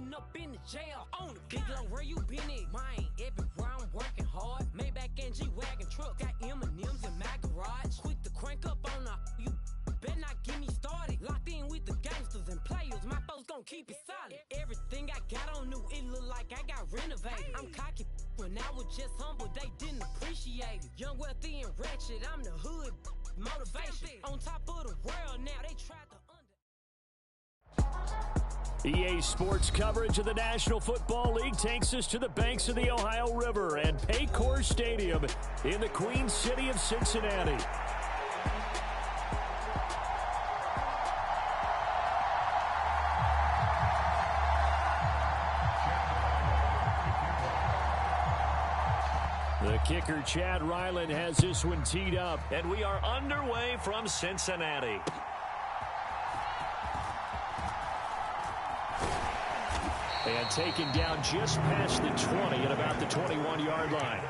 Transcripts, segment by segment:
end up in the jail. On the big low, where you been at? Mine, everywhere I'm working hard. Maybach and G-Wagon truck, got M&M's in my garage. Quick to crank up on you. Better not get me started. Locked in with the gangsters and players. My folks gon' keep it solid. Everything I got on new, it look like I got renovated. I'm cocky when I was just humble, they didn't appreciate it. Young, wealthy, and ratchet, I'm the hood motivation. On top of the world now, they tried to EA Sports coverage of the National Football League takes us to the banks of the Ohio River and Paycor Stadium in the Queen City of Cincinnati. The kicker, Chad Ryland, has this one teed up. And we are underway from Cincinnati. And taken down just past the 20 at about the 21-yard line.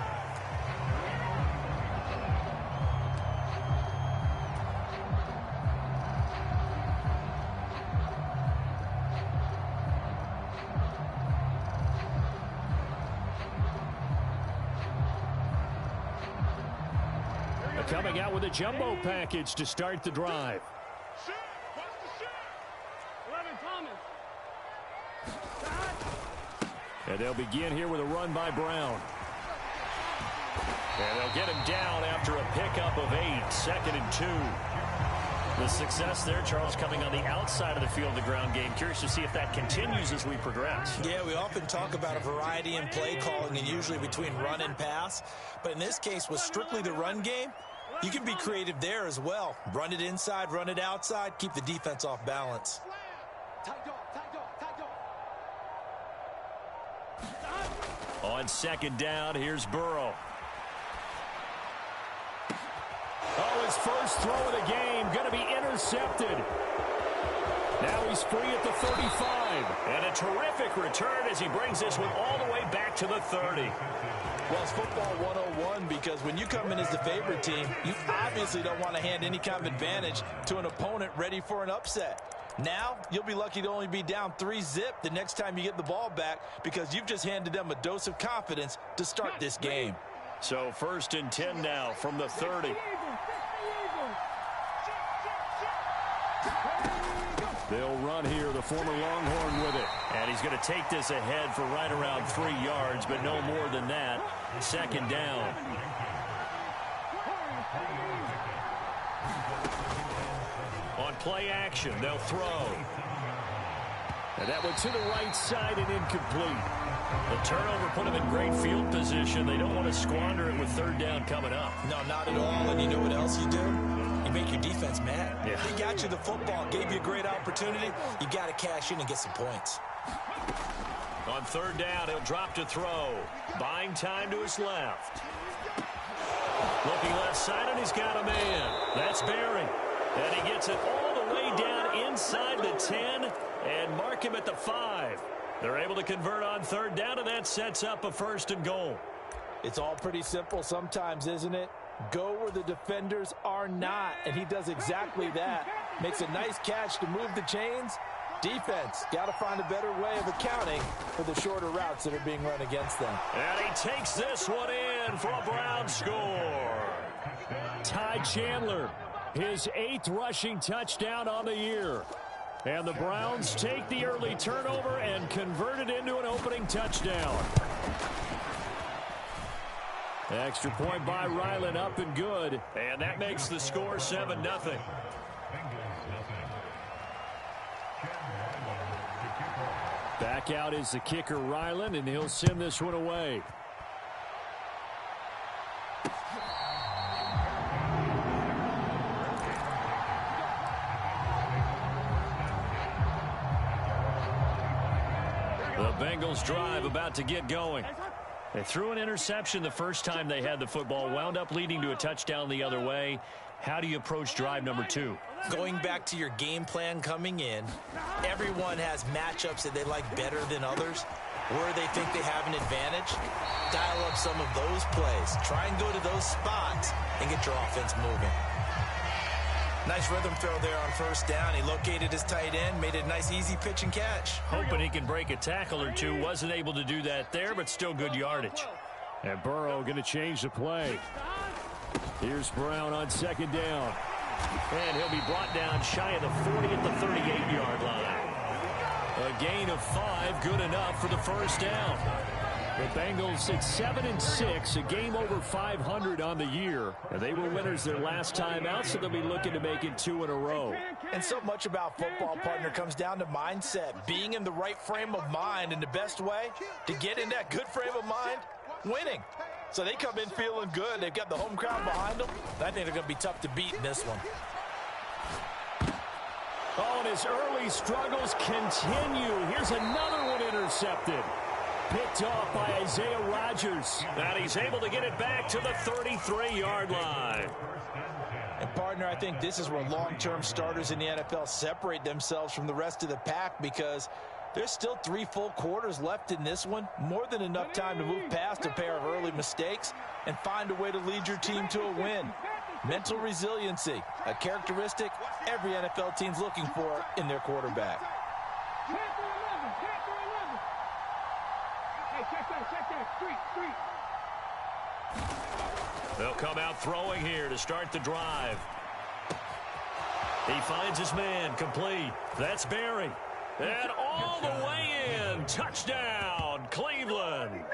Coming out with a jumbo package to start the drive. And they'll begin here with a run by Brown. And they'll get him down after a pickup of 8, 2nd and 2. The success there, Charles, coming on the outside of the field of the ground game. Curious to see if that continues as we progress. Yeah, we often talk about a variety in play calling and usually between run and pass. But in this case, with strictly the run game, you can be creative there as well. Run it inside, run it outside, keep the defense off balance. On 2nd down, here's Burrow. Oh, his first throw of the game going to be intercepted. Now he's free at the 35. And a terrific return as he brings this one all the way back to the 30. Well, it's football 101 because when you come in as the favorite team, you obviously don't want to hand any kind of advantage to an opponent ready for an upset. Now, you'll be lucky to only be down 3-zip the next time you get the ball back because you've just handed them a dose of confidence to start this game. So 1st and 10 now from the 30. They'll run here, the former Longhorn with it. And he's going to take this ahead for right around 3 yards, but no more than that. 2nd down. On play action, they'll throw. And that went to the right side and incomplete. The turnover put them in great field position. They don't want to squander it with 3rd down coming up. No, not at all. And you know what else you do? You make your defense mad. Yeah. They got you the football, gave you a great opportunity. You got to cash in and get some points. On 3rd down, he'll drop to throw. Buying time to his left. Looking left side, and he's got a man. That's Berry. And he gets it all the way down inside the 10 and mark him at the 5. They're able to convert on 3rd down, and that sets up a 1st and goal. It's all pretty simple sometimes, isn't it? Go where the defenders are not, and he does exactly that. Makes a nice catch to move the chains. Defense, got to find a better way of accounting for the shorter routes that are being run against them. And he takes this one in for a Brown score. Ty Chandler, his 8th rushing touchdown on the year. And the Browns take the early turnover and convert it into an opening touchdown. Extra point by Ryland, up and good. And that makes the score 7-0. Back out is the kicker, Ryland, and he'll send this one away. The Bengals drive about to get going. They threw an interception the first time they had the football, wound up leading to a touchdown the other way. How do you approach drive number 2? Going back to your game plan coming in, everyone has matchups that they like better than others. Where they think they have an advantage, dial up some of those plays. Try and go to those spots and get your offense moving. Nice rhythm throw there on first down. He located his tight end, made it a nice, easy pitch and catch. Hoping he can break a tackle or two. Wasn't able to do that there, but still good yardage. And Burrow going to change the play. Here's Brown on second down. And he'll be brought down shy of the 40 at the 38-yard line. A gain of 5, good enough for the first down. The Bengals at 7-6, a game over 500 on the year. And they were winners their last time out, so they'll be looking to make it 2 in a row. And so much about football, partner, comes down to mindset. Being in the right frame of mind, and the best way to get in that good frame of mind, winning. So they come in feeling good. They've got the home crowd behind them. I think they're going to be tough to beat in this one. Oh, and his early struggles continue. Here's another one intercepted. Picked off by Isaiah Rodgers. And he's able to get it back to the 33-yard line. And, partner, I think this is where long-term starters in the NFL separate themselves from the rest of the pack, because there's still 3 full quarters left in this one. More than enough time to move past a pair of early mistakes and find a way to lead your team to a win. Mental resiliency, a characteristic every NFL team's looking for in their quarterback. They'll come out throwing here to start the drive. He finds his man, complete. That's Berry. And all the way in. Touchdown, Cleveland.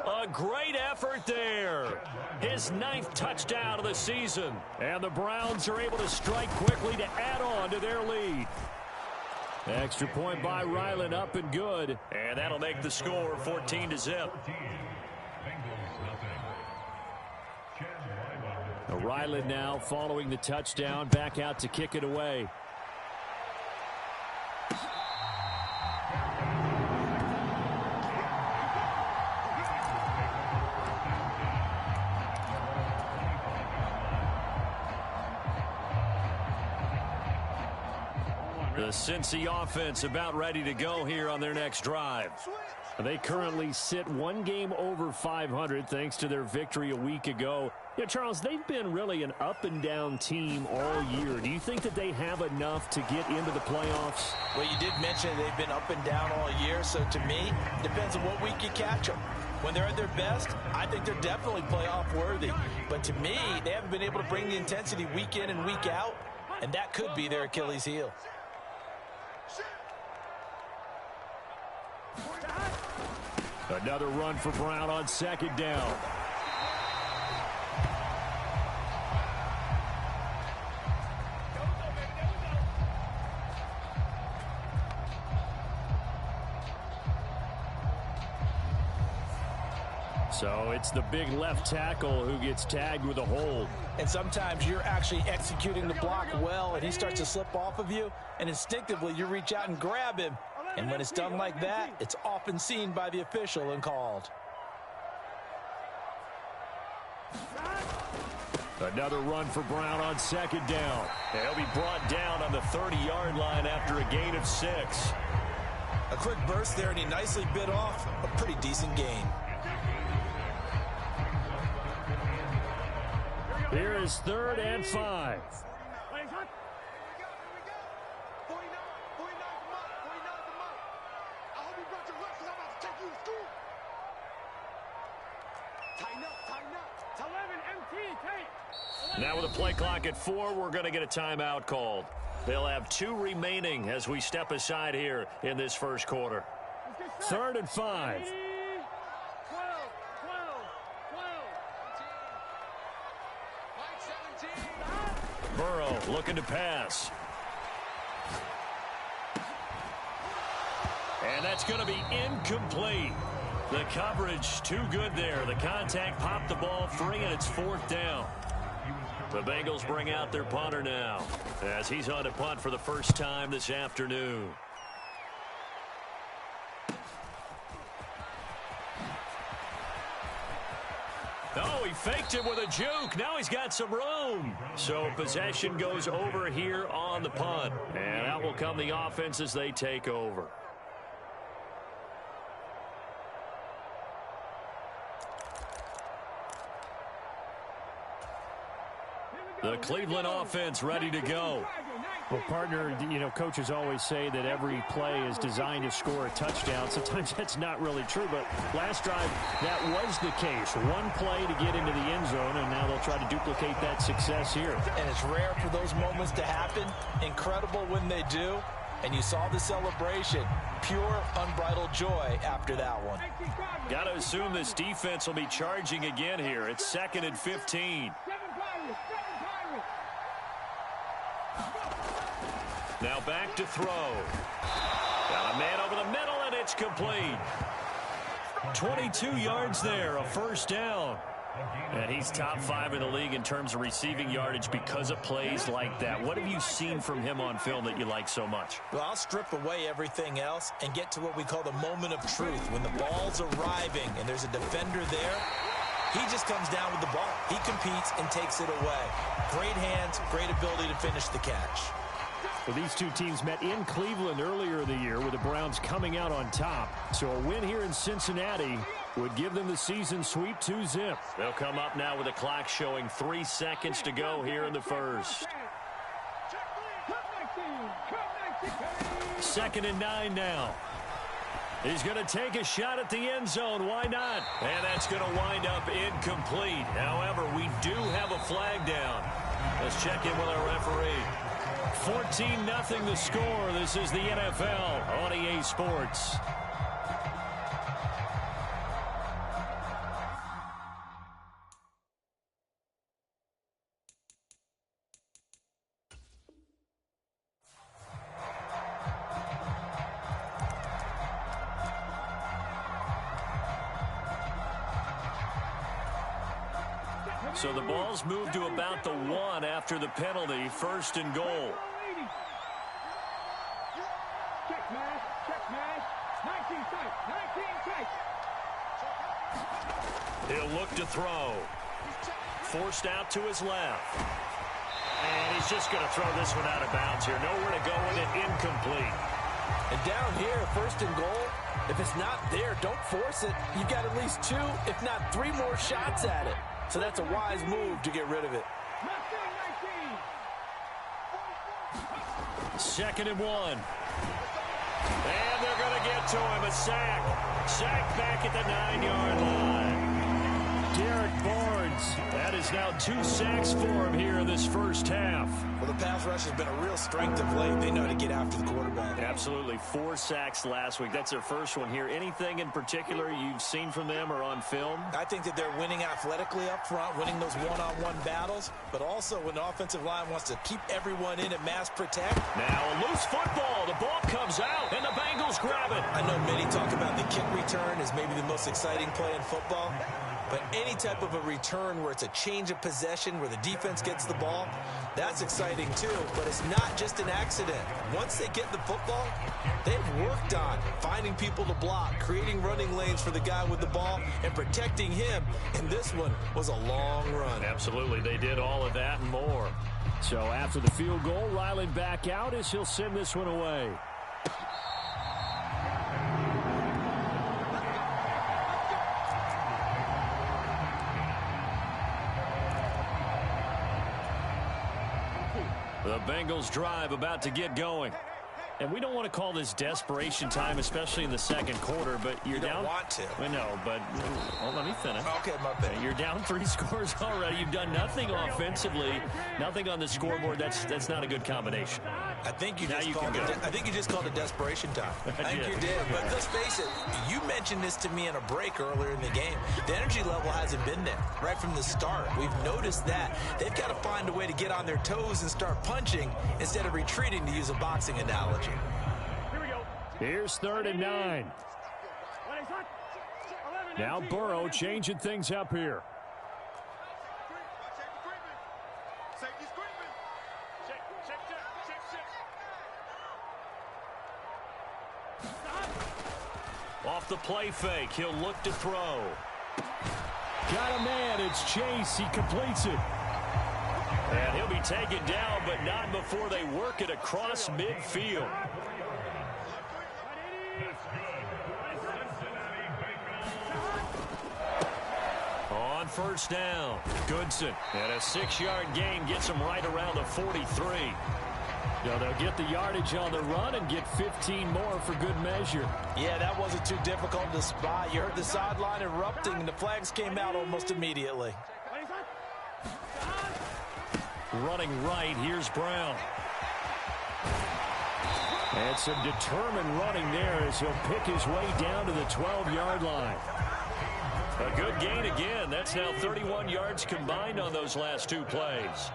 A great effort there. His 9th touchdown of the season. And the Browns are able to strike quickly to add on to their lead. Extra point by Ryland, up and good. And that'll make the score 14-0. Ryland now following the touchdown, back out to kick it away. The Cincy offense about ready to go here on their next drive. They currently sit 1 game over 500 thanks to their victory a week ago. Yeah, Charles, they've been really an up-and-down team all year. Do you think that they have enough to get into the playoffs? Well, you did mention they've been up and down all year, so to me, it depends on what week you catch them. When they're at their best, I think they're definitely playoff worthy. But to me, they haven't been able to bring the intensity week in and week out, and that could be their Achilles heel. Another run for Brown on second down. So it's the big left tackle who gets tagged with a hold. And sometimes you're actually executing the block well, and he starts to slip off of you, and instinctively you reach out and grab him. And when it's done like that, it's often seen by the official and called. Another run for Brown on second down. He'll be brought down on the 30-yard line after a gain of 6. A quick burst there, and he nicely bit off a pretty decent gain. Here is 3rd and 5. Now with a play clock at 4, we're going to get a timeout called. They'll have 2 remaining as we step aside here in this first quarter. 3rd and 5. Burrow looking to pass. And that's going to be incomplete. The coverage too good there. The contact popped the ball free, and it's 4th down. The Bengals bring out their punter now as he's on to punt for the first time this afternoon. Oh, he faked it with a juke. Now he's got some room. So possession goes over here on the punt. And out will come the offense as they take over. The Cleveland offense ready to go. Well, partner, coaches always say that every play is designed to score a touchdown. Sometimes that's not really true, but last drive, that was the case. One play to get into the end zone, and now they'll try to duplicate that success here. And it's rare for those moments to happen. Incredible when they do. And you saw the celebration. Pure, unbridled joy after that one. Got to assume this defense will be charging again here. It's 2nd and 15. Now back to throw. Got a man over the middle, and it's complete. 22 yards there, a first down. And he's top 5 in the league in terms of receiving yardage because of plays like that. What have you seen from him on film that you like so much? Well, I'll strip away everything else and get to what we call the moment of truth. When the ball's arriving and there's a defender there, he just comes down with the ball. He competes and takes it away. Great hands, great ability to finish the catch. Well, these two teams met in Cleveland earlier in the year with the Browns coming out on top. So a win here in Cincinnati would give them the season sweep 2-zip. They'll come up now with the clock showing 3 seconds to go here in the first. 2nd and 9 now. He's going to take a shot at the end zone. Why not? And that's going to wind up incomplete. However, we do have a flag down. Let's check in with our referee. 14-0 the score. This is the NFL on EA Sports. So the ball's moved to about the 1 after the penalty. 1st and goal. He'll look to throw. Forced out to his left. And he's just going to throw this one out of bounds here. Nowhere to go with it. Incomplete. And down here, 1st and goal, if it's not there, don't force it. You've got at least 2, if not 3 more shots at it. So that's a wise move to get rid of it. 2nd and 1. And they're going to get to him. A sack. Sack back at the 9-yard line. Derek Barnes. That is now 2 sacks for him here in this first half. Well, the pass rush has been a real strength of late. They know how to get after the quarterback. Absolutely. 4 sacks last week. That's their first one here. Anything in particular you've seen from them or on film? I think that they're winning athletically up front, winning those one-on-one battles, but also when the offensive line wants to keep everyone in and mass protect. Now a loose football. The ball comes out, and the Bengals grab it. I know many talk about the kick return as maybe the most exciting play in football, but any type of a return where it's a change of possession, where the defense gets the ball, that's exciting too, but it's not just an accident. Once they get the football, they've worked on finding people to block, creating running lanes for the guy with the ball, and protecting him, and this one was a long run. Absolutely, they did all of that and more. So after the field goal, Ryland back out as he'll send this one away. The Bengals drive about to get going. And we don't want to call this desperation time, especially in the second quarter, but you're you don't down. Want to. I know, but let me finish. Okay, my bad. You're down 3 scores already. You've done nothing offensively, nothing on the scoreboard. That's not a good combination. I think you just called it desperation time. I think you did. But let's face it, you mentioned this to me in a break earlier in the game. The energy level hasn't been there right from the start. We've noticed that. They've got to find a way to get on their toes and start punching instead of retreating, to use a boxing analogy. Here's 3rd and 9. Now Burrow changing things up here. Off the play fake, he'll look to throw. Got a man, it's Chase, he completes it. And he'll be taken down, but not before they work it across midfield. On first down, Goodson. And a 6-yard gain gets him right around the 43. Now they'll get the yardage on the run and get 15 more for good measure. Yeah, that wasn't too difficult to spot. You heard the sideline erupting, and the flags came out almost immediately. Running right, here's Brown. And some determined running there as he'll pick his way down to the 12-yard line. A good gain again. That's now 31 yards combined on those last 2 plays.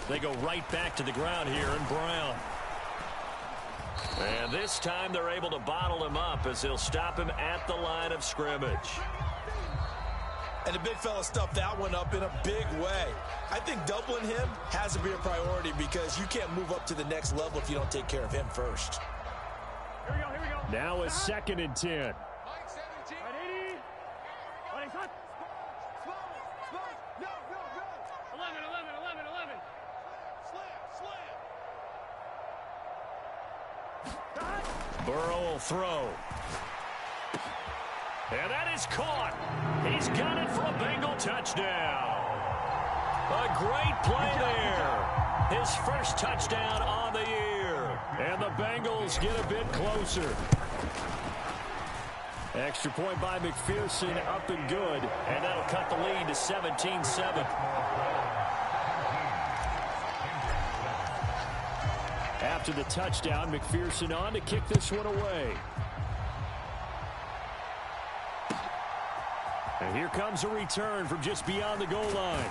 They go right back to the ground here, and Brown. And this time they're able to bottle him up as they'll stop him at the line of scrimmage. And the big fella stuffed that one up in a big way. I think doubling him has to be a priority because you can't move up to the next level if you don't take care of him first. Here we go. Now a 2nd and 10. Burrow will throw. And that is caught. He's got it for a Bengal touchdown. A great play there. His first touchdown on the year. And the Bengals get a bit closer. Extra point by McPherson, up and good. And that'll cut the lead to 17-7. After the touchdown, McPherson on to kick this one away. And here comes a return from just beyond the goal line.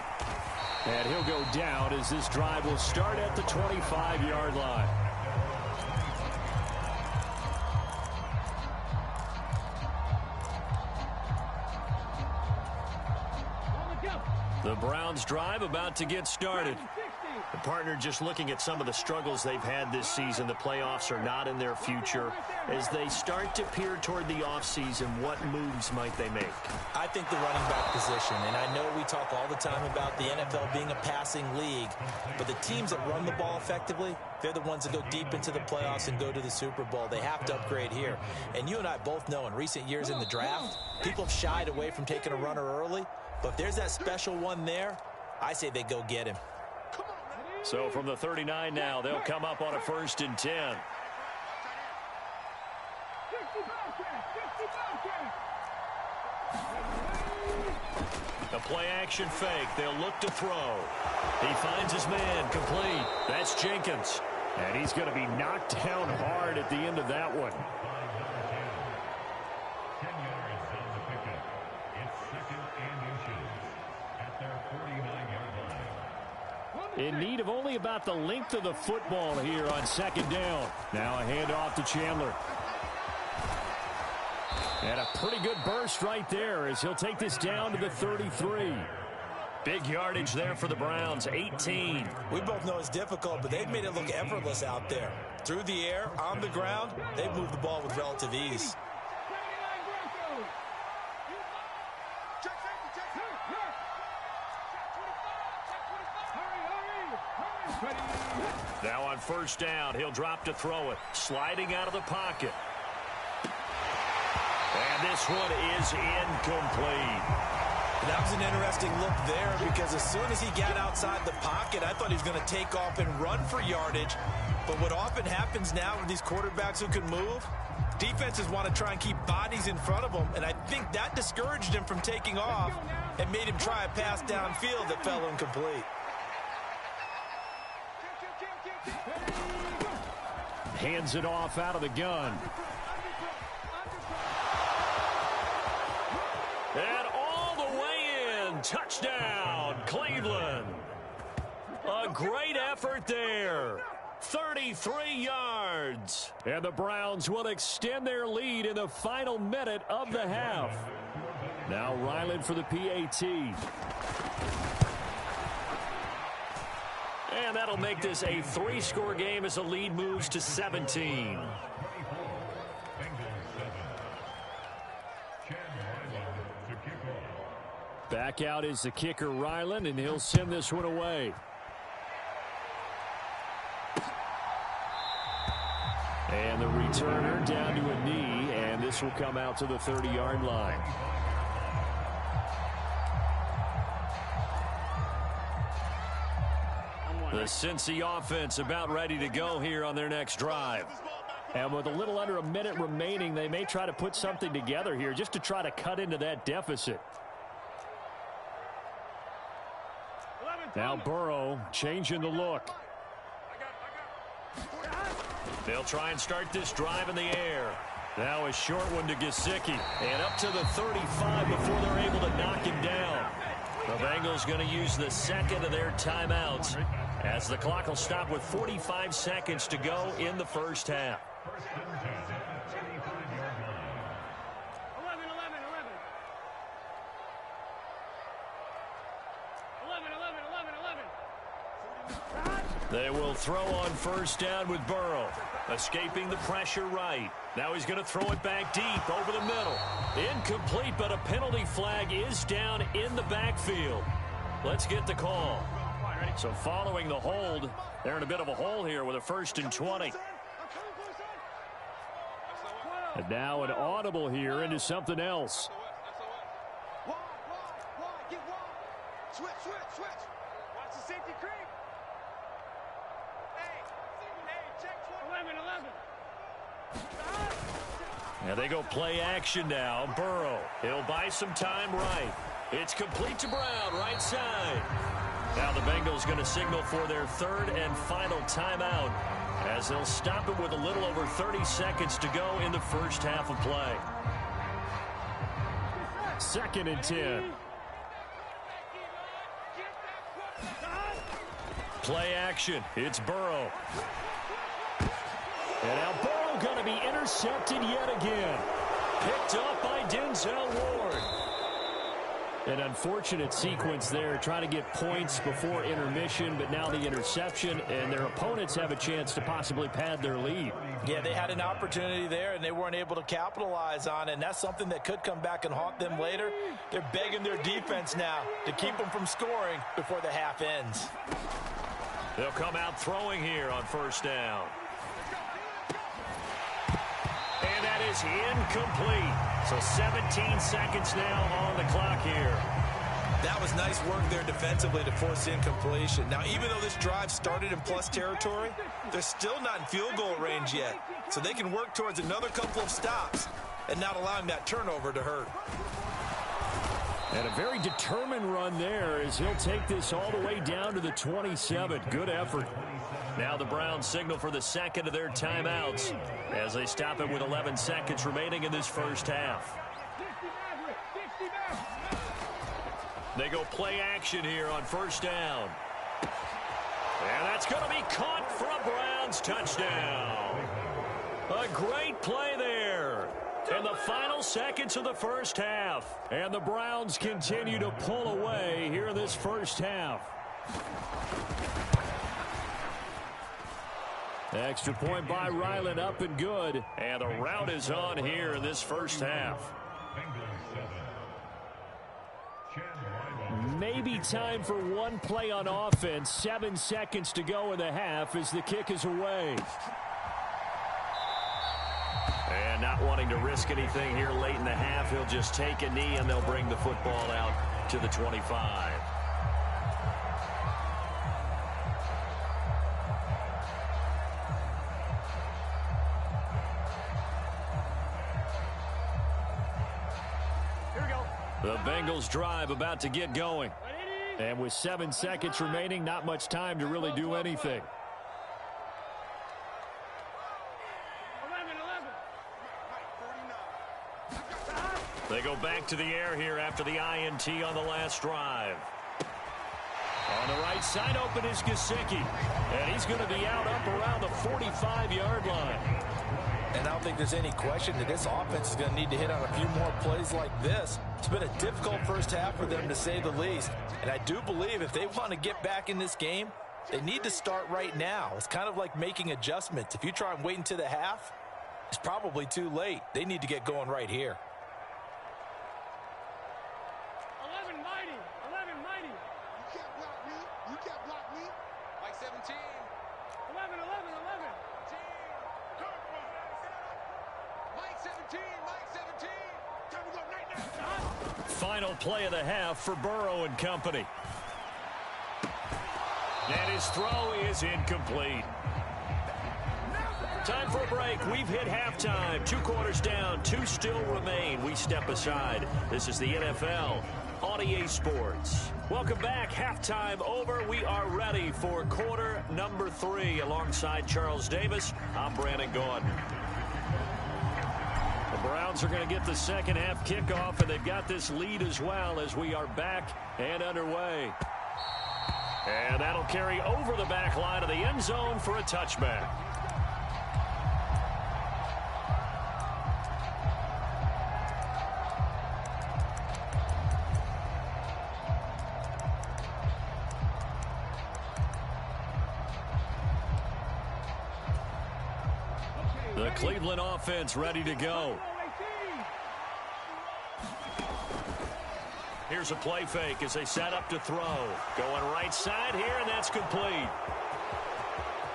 And he'll go down as this drive will start at the 25-yard line. The Browns drive about to get started. The partner just looking at some of the struggles they've had this season. The playoffs are not in their future. As they start to peer toward the offseason, what moves might they make? I think the running back position, and I know we talk all the time about the NFL being a passing league, but the teams that run the ball effectively, they're the ones that go deep into the playoffs and go to the Super Bowl. They have to upgrade here. And you and I both know in recent years in the draft, people have shied away from taking a runner early, but if there's that special one there, I say they go get him. So from the 39 now, they'll come up on a 1st and 10. A play-action fake. They'll look to throw. He finds his man complete. That's Jenkins. And he's going to be knocked down hard at the end of that one. In need of only about the length of the football here on 2nd down. Now a handoff to Chandler. And a pretty good burst right there as he'll take this down to the 33. Big yardage there for the Browns, 18. We both know it's difficult, but they've made it look effortless out there. Through the air, on the ground, they've moved the ball with relative ease. Now on 1st down, he'll drop to throw it. Sliding out of the pocket. And this one is incomplete. That was an interesting look there because as soon as he got outside the pocket, I thought he was going to take off and run for yardage. But what often happens now with these quarterbacks who can move, defenses want to try and keep bodies in front of them, and I think that discouraged him from taking off and made him try a pass downfield that fell incomplete. Hands it off out of the gun. And all the way in. Touchdown, Cleveland. A great effort there. 33 yards. And the Browns will extend their lead in the final minute of the half. Now Ryland for the PAT. And that'll make this a 3-score game as the lead moves to 17. Back out is the kicker, Ryland, and he'll send this one away. And the returner down to a knee, and And this will come out to the 30-yard line. The Cincy offense about ready to go here on their next drive. And with a little under a minute remaining, they may try to put something together here just to try to cut into that deficit. Now Burrow changing the look. They'll try and start this drive in the air. Now a short one to Gesicki. And up to the 35 before they're able to knock him down. The Bengals going to use the second of their timeouts as the clock will stop with 45 seconds to go in the first half. 11. They will throw on first down with Burrow. Escaping the pressure right. Now he's going to throw it back deep over the middle. Incomplete, but a penalty flag is down in the backfield. Let's get the call. So following the hold, they're in a bit of a hole here with a 1st and 20. And now an audible here into something else. Switch. Watch the safety creep. Hey, check 11. Now they go play action now. Burrow, he'll buy some time right. It's complete to Brown, right side. Now the Bengals going to signal for their 3rd and final timeout as they'll stop it with a little over 30 seconds to go in the first half of play. 2nd and 10. Play action. It's Burrow. And now Burrow going to be intercepted yet again. Picked up by Denzel Ward. An unfortunate sequence there, trying to get points before intermission, but now the interception, and their opponents have a chance to possibly pad their lead. Yeah, they had an opportunity there, and they weren't able to capitalize on it, and that's something that could come back and haunt them later. They're begging their defense now to keep them from scoring before the half ends. They'll come out throwing here on first down. And that is incomplete. So 17 seconds now on the clock here. That was nice work there defensively to force incompletion. Now, even though this drive started in plus territory, they're still not in field goal range yet. So they can work towards another couple of stops and not allowing that turnover to hurt. And a very determined run there as he'll take this all the way down to the 27. Good effort. Now the Browns signal for the second of their timeouts as they stop it with 11 seconds remaining in this first half. They go play action here on first down. And that's going to be caught for a Browns touchdown. A great play there in the final seconds of the first half. And the Browns continue to pull away here in this first half. Extra point by Ryland, up and good. And the route is on here in this first half. Maybe time for one play on offense. 7 seconds to go in the half as the kick is away. And not wanting to risk anything here late in the half, he'll just take a knee and they'll bring the football out to the 25. The Bengals drive about to get going. And with 7 seconds remaining, not much time to really do anything. 11. They go back to the air here after the INT on the last drive. On the right side open is Gesicki. And he's going to be out up around the 45-yard line. And I don't think there's any question that this offense is going to need to hit on a few more plays like this. It's been a difficult first half for them, to say the least. And I do believe if they want to get back in this game, they need to start right now. It's kind of like making adjustments. If you try and wait until the half, it's probably too late. They need to get going right here. 11 mighty. You can't block me. Like 17. 11. Mike 17. Final play of the half for Burrow and company. And his throw is incomplete. Time for a break. We've hit halftime. 2 quarters down. 2 still remain. We step aside. This is the NFL on EA Sports. Welcome back. Halftime over. We are ready for quarter number 3. Alongside Charles Davis, I'm Brandon Gaudin. The Browns are going to get the second half kickoff, and they've got this lead as well as we are back and underway. And that'll carry over the back line of the end zone for a touchback. The Cleveland offense ready to go. Here's a play fake as they set up to throw. Going right side here, and that's complete.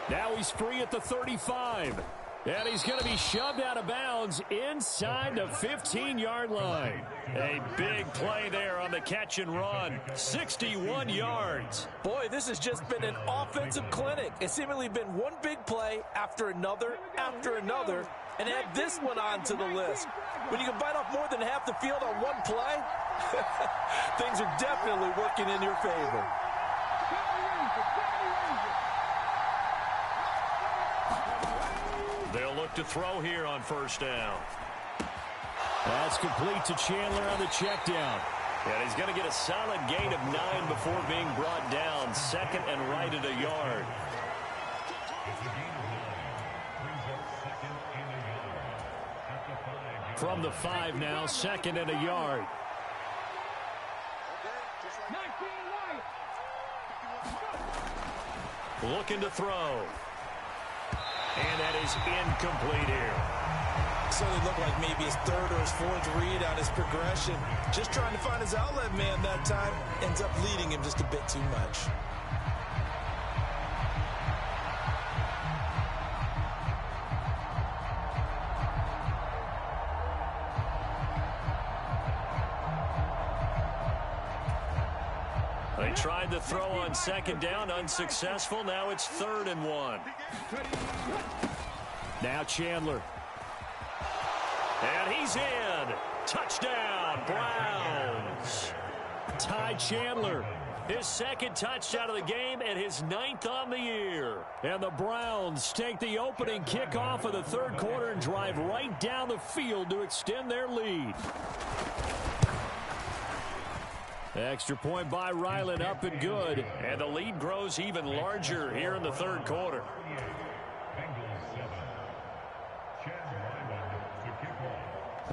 Now he's free at the 35. And he's going to be shoved out of bounds inside the 15-yard line. A big play there on the catch and run. 61 yards. Boy, this has just been an offensive clinic. It's seemingly been one big play after another, and add this one on to the list. When you can bite off more than half the field on one play, things are definitely working in your favor. They'll look to throw here on first down. That's complete to Chandler on the check down. And he's going to get a solid gain of 9 before being brought down. Second and right at a yard. From the 5 now, second and a yard. Looking to throw. And that is incomplete here. Certainly looked like maybe his 3rd or his 4th read on his progression. Just trying to find his outlet man that time. Ends up leading him just a bit too much. They tried to throw on second down, unsuccessful. Now it's 3rd and 1. Now Chandler. And he's in. Touchdown, Browns. Ty Chandler. His 2nd touchdown of the game and his 9th on the year. And the Browns take the opening kickoff of the 3rd quarter and drive right down the field to extend their lead. Extra point by Ryland, up and good. And the lead grows even larger here in the 3rd quarter.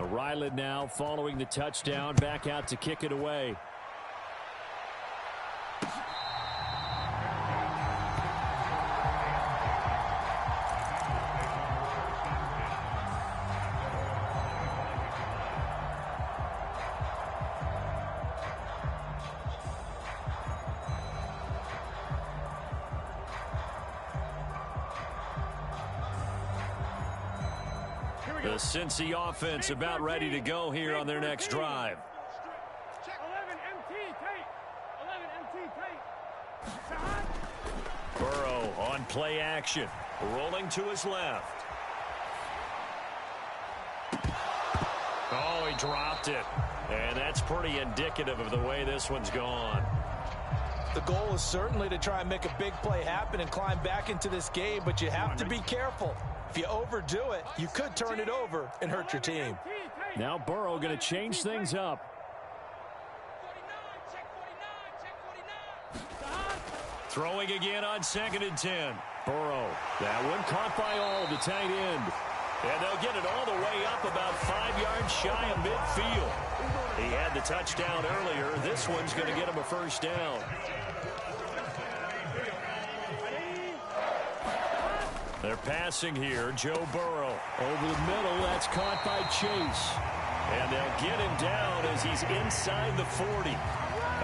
Ryland now following the touchdown, back out to kick it away. The Cincy offense about ready to go here on their next drive. 11 MT tape. Burrow on play action. Rolling to his left. Oh, he dropped it. And that's pretty indicative of the way this one's gone. The goal is certainly to try and make a big play happen and climb back into this game, but you have to be careful. If you overdo it, you could turn it over and hurt your team. Now Burrow going to change things up. Throwing again on 2nd and 10. Burrow. That one caught by all, the tight end. And they'll get it all the way up about 5 yards shy of midfield. He had the touchdown earlier. This one's going to get him a first down. They're passing here. Joe Burrow. Over the middle, that's caught by Chase. And they'll get him down as he's inside the 40.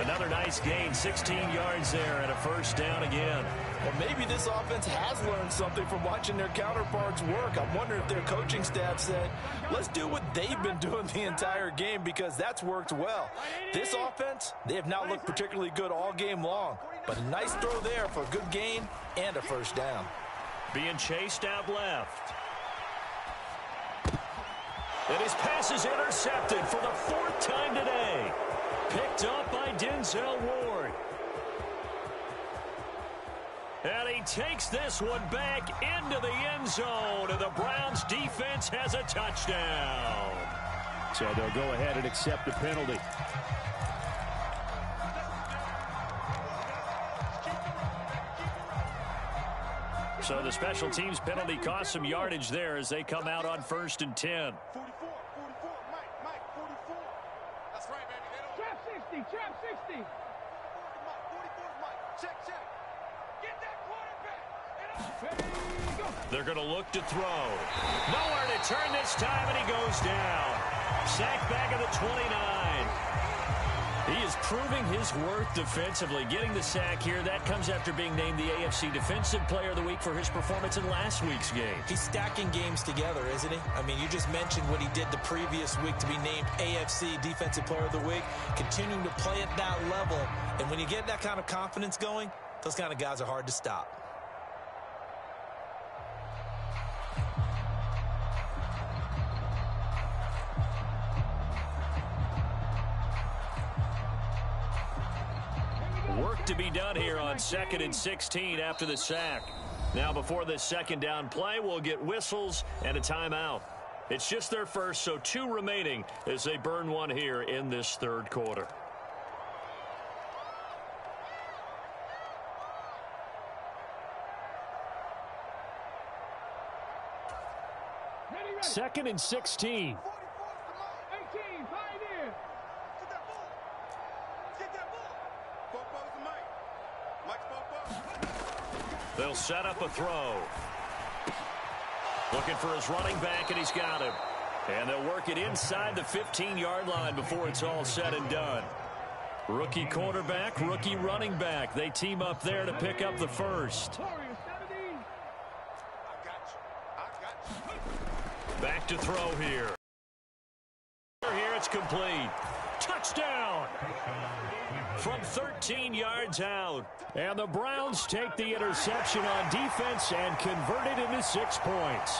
Another nice gain, 16 yards there and a first down again. Well, maybe this offense has learned something from watching their counterparts work. I'm wondering if their coaching staff said, let's do what they've been doing the entire game, because that's worked well. This offense, they have not looked particularly good all game long, but a nice throw there for a good gain and a first down. Being chased out left. And his pass is intercepted for the 4th time today. Picked up by Denzel Ward. And he takes this one back into the end zone, and the Browns defense has a touchdown. So they'll go ahead and accept the penalty. So the special teams penalty cost some yardage there as they come out on 1st and 10. 44, Mike, 44. That's right, baby. Trap 60, trap 60. 44, Mike. Check. Get that quarterback. Ready, go. They're going to look to throw. Nowhere to turn this time, and he goes down. Sacked back at the 29. He is proving his worth defensively. Getting the sack here, that comes after being named the AFC Defensive Player of the Week for his performance in last week's game. He's stacking games together, isn't he? I mean, you just mentioned what he did the previous week to be named AFC Defensive Player of the Week, continuing to play at that level. And when you get that kind of confidence going, those kind of guys are hard to stop. Work to be done here on 2nd and 16 after the sack. Now before this second down play, we'll get whistles and a timeout. It's just their first, so 2 remaining as they burn one here in this 3rd quarter. Ready. 2nd and 16. 18, Pioneer. Get that ball. Four to Mike. Mike's 4. They'll set up a throw. Looking for his running back, and he's got him. And they'll work it inside the 15-yard line before it's all said and done. Rookie quarterback, rookie running back. They team up there to pick up the first. Back to throw here. Here it's complete. Touchdown! From 13 yards out. And the Browns take the interception on defense and convert it into 6 points.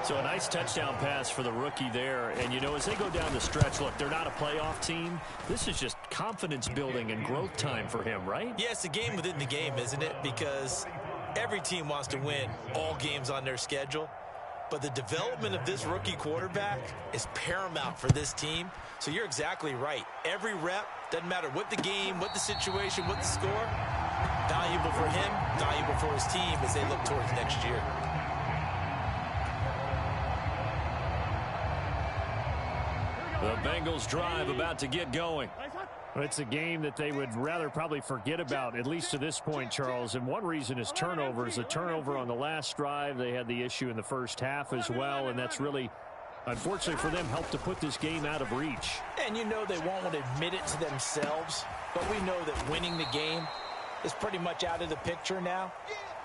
So a nice touchdown pass for the rookie there. And, you know, as they go down the stretch, look, they're not a playoff team. This is just confidence building and growth time for him, right? Yeah, it's a game within the game, isn't it? Because every team wants to win all games on their schedule. But the development of this rookie quarterback is paramount for this team. So you're exactly right. Every rep, doesn't matter what the game, what the situation, what the score, valuable for him, valuable for his team as they look towards next year. The Bengals drive about to get going. It's a game that they would rather probably forget about, at least to this point, Charles. And one reason is turnovers. A turnover on the last drive. They had the issue in the first half as well, and that's really, unfortunately for them, helped to put this game out of reach. And you know they won't want to admit it to themselves, but we know that winning the game is pretty much out of the picture now.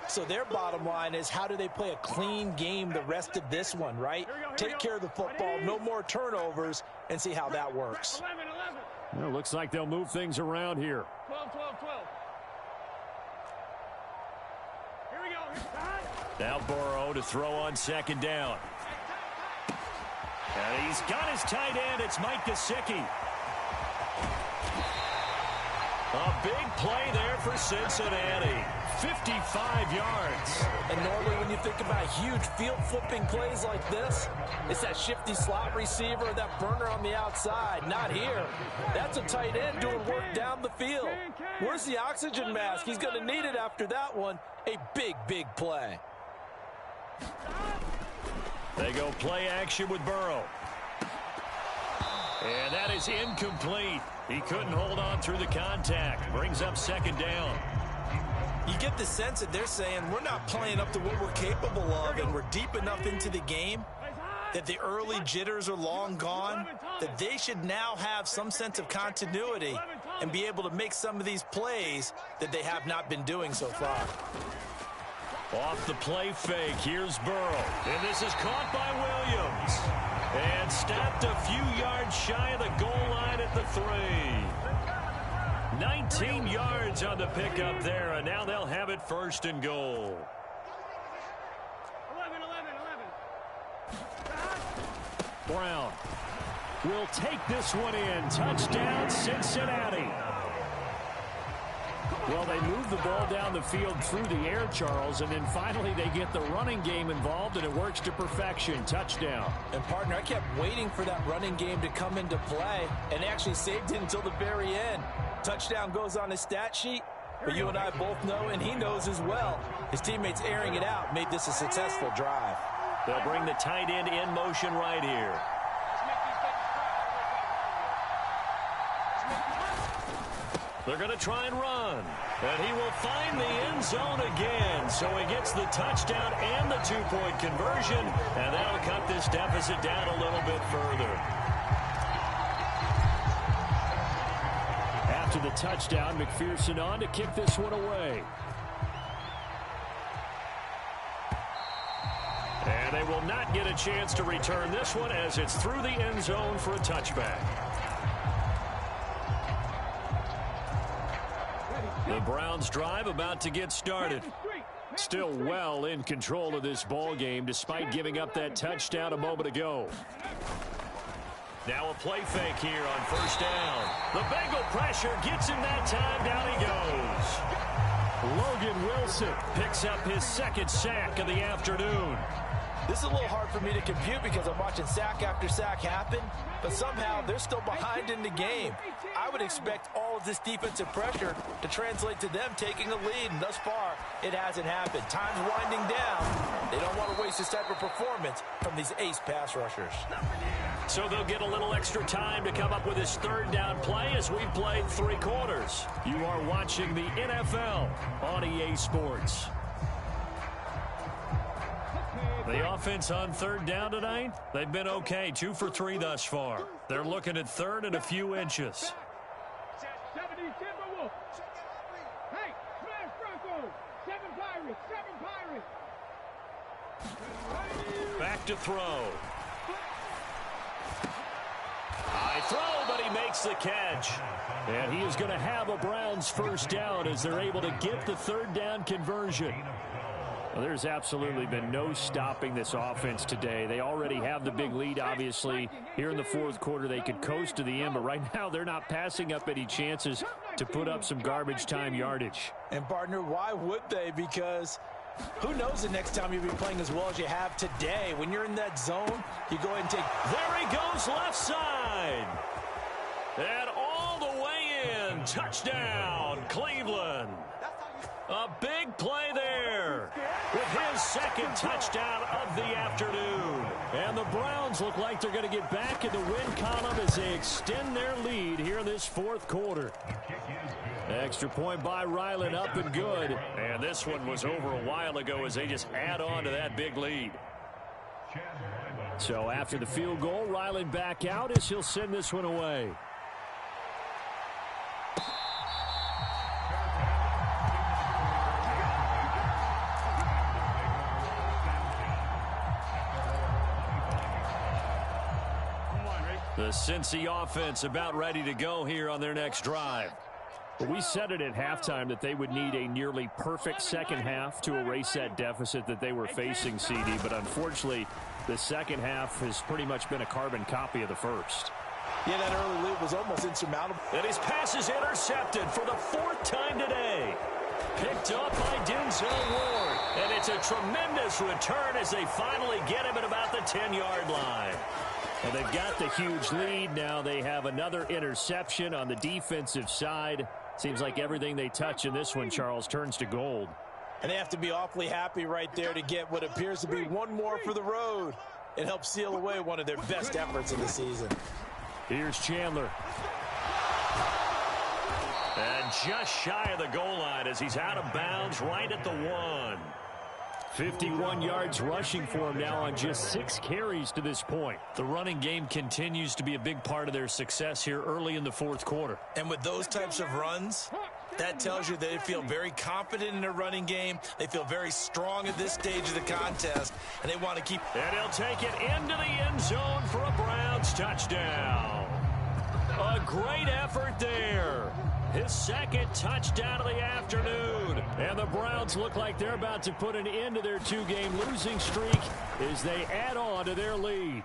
So their bottom line is, how do they play a clean game the rest of this one, right? Take care of the football, no more turnovers, and see how that works. 11. Well, looks like they'll move things around here. 12. Here we go. Now Burrow to throw on second down. And he's got his tight end. It's Mike Gesicki. A big play there for Cincinnati. 55 yards. And normally when you think about huge field flipping plays like this, it's that shifty slot receiver, that burner on the outside. Not here. That's a tight end doing work down the field. Where's the oxygen mask? He's going to need it after that one. A big, big play. They go play action with Burrow. And that is incomplete. He couldn't hold on through the contact. Brings up second down. You get the sense that they're saying we're not playing up to what we're capable of, and we're deep enough into the game that the early jitters are long gone, that they should now have some sense of continuity and be able to make some of these plays that they have not been doing so far. Off the play fake, here's Burrow. And this is caught by Williams. And stopped a few yards shy of the goal line at the 3. 19 yards on the pickup there, and now they'll have it 1st and goal. 11. Brown will take this one in. Touchdown, Cincinnati. Well, they move the ball down the field through the air, Charles, and then finally they get the running game involved, and it works to perfection. Touchdown. And, partner, I kept waiting for that running game to come into play, and actually saved it until the very end. Touchdown goes on his stat sheet, but you and I both know, and he knows as well, his teammates airing it out made this a successful drive. They'll bring the tight end in motion right here. They're going to try and run. And he will find the end zone again. So he gets the touchdown and the 2-point conversion. And that'll cut this deficit down a little bit further. After the touchdown, McPherson on to kick this one away. And they will not get a chance to return this one as it's through the end zone for a touchback. The Browns drive about to get started. Still well in control of this ball game despite giving up that touchdown a moment ago. Now a play fake here on 1st down. The Bengal pressure gets him that time. Down he goes. Logan Wilson picks up his 2nd sack of the afternoon. This is a little hard for me to compute because I'm watching sack after sack happen, but somehow they're still behind in the game. I would expect all of this defensive pressure to translate to them taking a lead, and thus far, it hasn't happened. Time's winding down. They don't want to waste this type of performance from these ace pass rushers. So they'll get a little extra time to come up with his 3rd down play as we've played 3 quarters. You are watching the NFL on EA Sports. The offense on 3rd down tonight, they've been okay. 2 for 3 thus far. They're looking at 3rd and a few inches. Back to throw. High throw, but he makes the catch. And he is going to have a Browns 1st down as they're able to get the 3rd down conversion. Well, there's absolutely been no stopping this offense today. They already have the big lead, obviously. Here in the 4th quarter, they could coast to the end, but right now they're not passing up any chances to put up some garbage time yardage. And, partner, why would they? Because who knows the next time you'll be playing as well as you have today. When you're in that zone, you go ahead and take... There he goes, left side. And all the way in. Touchdown, Cleveland. A big play there with his 2nd touchdown of the afternoon. And the Browns look like they're going to get back in the win column as they extend their lead here in this 4th quarter. Extra point by Ryland, up and good. And this one was over a while ago as they just add on to that big lead. So after the field goal, Ryland back out as he'll send this one away. The Cincy offense about ready to go here on their next drive. We said it at halftime that they would need a nearly perfect 2nd half to erase that deficit that they were facing, CD. But unfortunately, the 2nd half has pretty much been a carbon copy of the 1st. Yeah, that early lead was almost insurmountable. And his pass is intercepted for the 4th time today. Picked up by Denzel Ward. And it's a tremendous return as they finally get him at about the 10-yard line. Well, they've got the huge lead. Now they have another interception on the defensive side. Seems like everything they touch in this one, Charles, turns to gold. And they have to be awfully happy right there to get what appears to be one more for the road. It helps seal away one of their best efforts of the season. Here's Chandler. And just shy of the goal line as he's out of bounds right at the 1. 51 yards rushing for him now on just 6 carries to this point. The running game continues to be a big part of their success here early in the fourth quarter. And with those types of runs, that tells you they feel very confident in their running game. They feel very strong at this stage of the contest, and they want to keep. And he'll take it into the end zone for a Browns touchdown. A great effort there. His second touchdown of the afternoon. And the Browns look like they're about to put an end to their 2-game losing streak as they add on to their lead.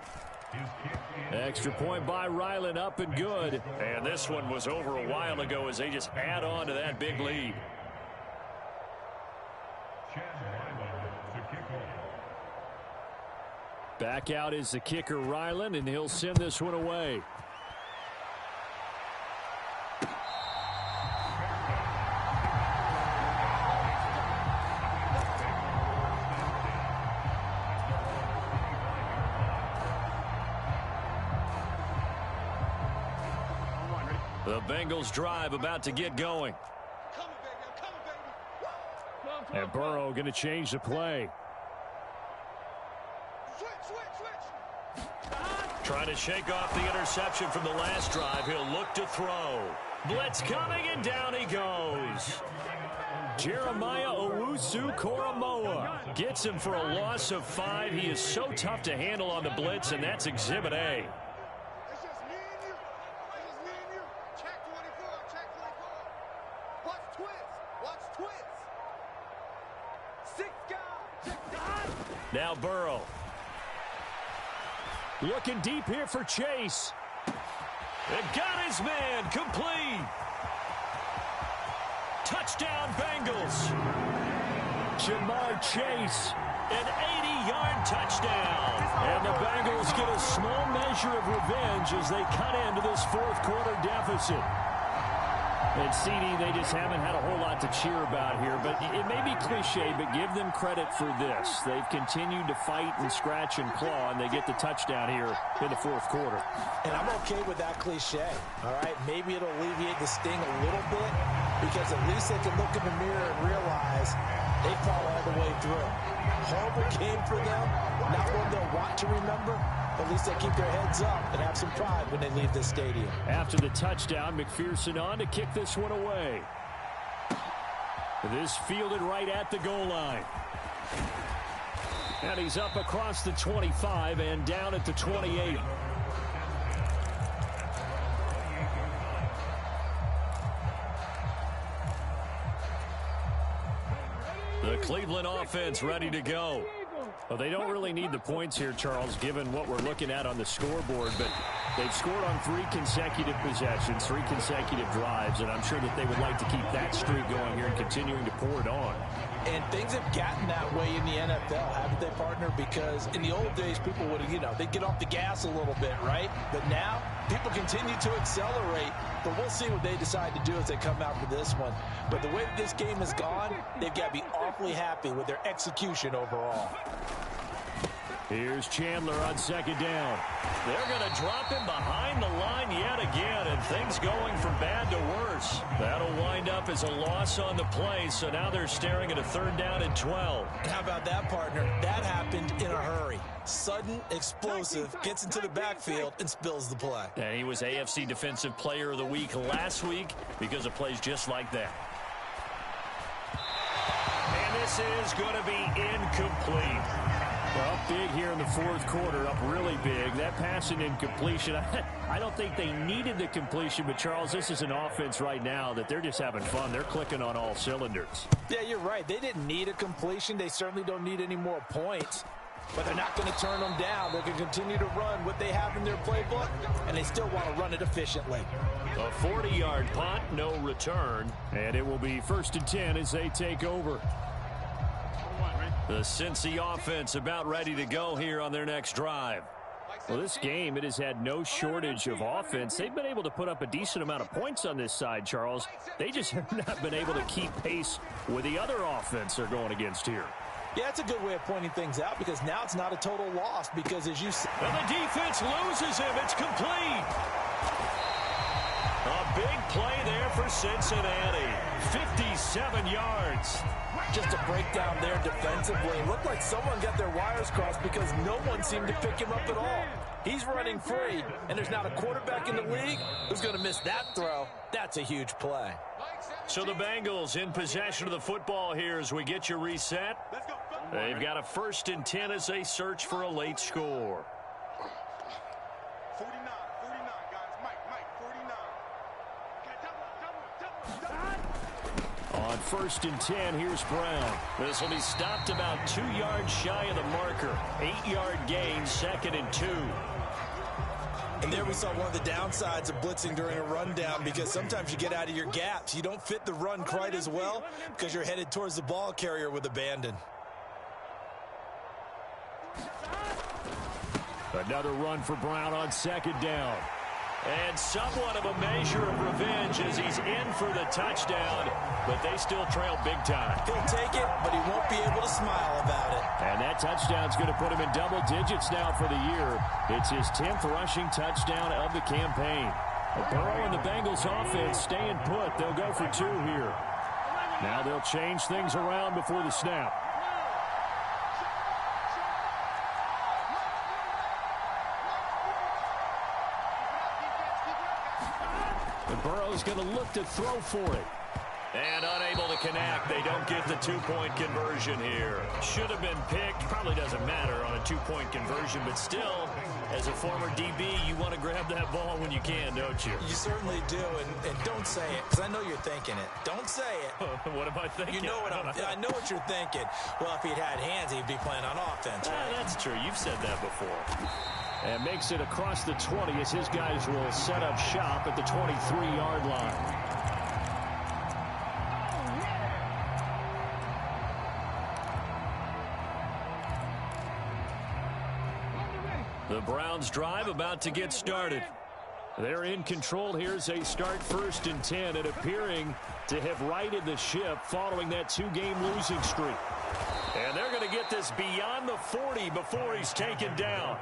Extra point by Ryland, up and good. And this one was over a while ago as they just add on to that big lead. Back out is the kicker, Ryland, and he'll send this one away. The Bengals drive about to get going. And Burrow going to change the play. Trying to shake off the interception from the last drive. He'll look to throw. Blitz coming, and down he goes. Jeremiah Owusu-Koramoah gets him for a loss of 5. He is so tough to handle on the blitz, and that's Exhibit A. Now Burrow. Looking deep here for Chase. And got his man, complete. Touchdown Bengals. Jamar Chase, an 80-yard touchdown. And the Bengals get a small measure of revenge as they cut into this fourth quarter deficit. And CD, they just haven't had a whole lot to cheer about here, but it may be cliche, but give them credit for this. They've continued to fight and scratch and claw, and they get the touchdown here in the fourth quarter. And I'm okay with that cliche, all right? Maybe it'll alleviate the sting a little bit because at least they can look in the mirror and realize they fought all the way through. Horrible game for them, not one they'll want to remember. At least they keep their heads up and have some pride when they leave this stadium. After the touchdown, McPherson on to kick this one away. This fielded right at the goal line. And he's up across the 25 and down at the 28. The Cleveland offense ready to go. Well, they don't really need the points here, Charles, given what we're looking at on the scoreboard, but they've scored on 3 consecutive possessions, 3 consecutive drives, and I'm sure that they would like to keep that streak going here and continuing to pour it on. And things have gotten that way in the NFL, haven't they, partner? Because in the old days, people would, they'd get off the gas a little bit, right? But now, people continue to accelerate. But we'll see what they decide to do as they come out for this one. But the way that this game has gone, they've got to be awfully happy with their execution overall. Here's Chandler on second down. They're going to drop him behind the line yet again, and things going from bad to worse. That'll wind up as a loss on the play, so now they're staring at a 3rd down and 12. How about that, partner? That happened in a hurry. Sudden, explosive, gets into the backfield and spills the play. And he was AFC Defensive Player of the Week last week because of plays just like that. And this is going to be incomplete. Well, big here in the fourth quarter, up really big. That pass and incompletion, I don't think they needed the completion, but, Charles, this is an offense right now that they're just having fun. They're clicking on all cylinders. Yeah, you're right. They didn't need a completion. They certainly don't need any more points, but they're not going to turn them down. They're going to continue to run what they have in their playbook, and they still want to run it efficiently. A 40-yard punt, no return, and it will be 1st and 10 as they take over. The Cincy offense about ready to go here on their next drive. Well, this game, it has had no shortage of offense. They've been able to put up a decent amount of points on this side, Charles. They just have not been able to keep pace with the other offense they're going against here. Yeah, it's a good way of pointing things out because now it's not a total loss because, as you said, and the defense loses him. It's complete. A big play there for Cincinnati. 57 yards. Just a breakdown there defensively. It looked like someone got their wires crossed because no one seemed to pick him up at all. He's running free, and there's not a quarterback in the league who's going to miss that throw. That's a huge play. So the Bengals in possession of the football here as we get you reset. They've got a 1st and 10 as they search for a late score. 49, guys. Mike, 49. On 1st and 10, here's Brown. This will be stopped about 2 yards shy of the marker. 8-yard gain, 2nd and 2. And there we saw one of the downsides of blitzing during a rundown because sometimes you get out of your gaps. You don't fit the run quite as well because you're headed towards the ball carrier with abandon. Another run for Brown on 2nd down. And somewhat of a measure of revenge as he's in for the touchdown, but they still trail big time. He'll take it, but he won't be able to smile about it. And that touchdown's going to put him in double digits now for the year. It's his 10th rushing touchdown of the campaign. Burrow and the Bengals offense staying put. They'll go for 2 here. Now they'll change things around before the snap. And Burrow's going to look to throw for it. And unable to connect. They don't get the 2-point conversion here. Should have been picked. Probably doesn't matter on a 2-point conversion, but still, as a former DB, you want to grab that ball when you can, don't you? You certainly do, and don't say it, because I know you're thinking it. Don't say it. What am I thinking? You know what I know what you're thinking. Well, if he'd had hands, he'd be playing on offense. Right? That's true. You've said that before. And makes it across the 20 as his guys will set up shop at the 23-yard line. The Browns drive about to get started. They're in control here as they start 1st and 10 and appearing to have righted the ship following that 2-game losing streak. And they're going to get this beyond the 40 before he's taken down.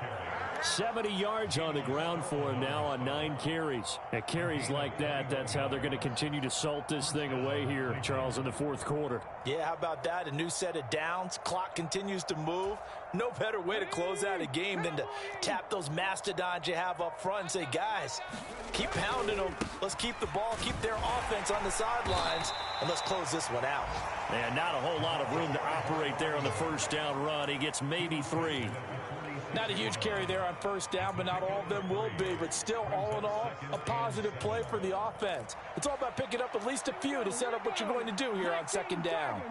70 yards on the ground for him now on 9 carries. At carries like that, that's how they're going to continue to salt this thing away here, Charles, in the 4th quarter. Yeah, how about that? A new set of downs. Clock continues to move. No better way to close out a game than to tap those mastodons you have up front and say, guys, keep pounding them. Let's keep the ball, keep their offense on the sidelines, and let's close this one out. And not a whole lot of room to operate there on the 1st down run. He gets maybe 3. Not a huge carry there on 1st down, but not all of them will be. But still, all in all, a positive play for the offense. It's all about picking up at least a few to set up what you're going to do here on 2nd down.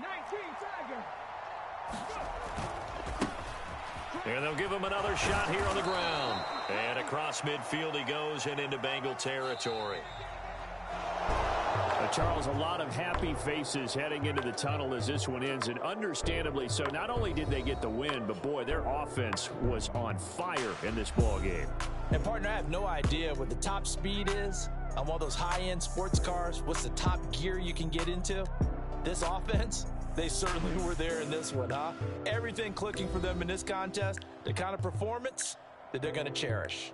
And they'll give him another shot here on the ground. And across midfield he goes and into Bengal territory. Charles, a lot of happy faces heading into the tunnel as this one ends, and understandably so. Not only did they get the win, but boy, their offense was on fire in this ball game. And partner, I have no idea what the top speed is on one of those high-end sports cars. What's the top gear you can get into? This offense, they certainly were there in this one, huh? Everything clicking for them in this contest, the kind of performance that they're going to cherish.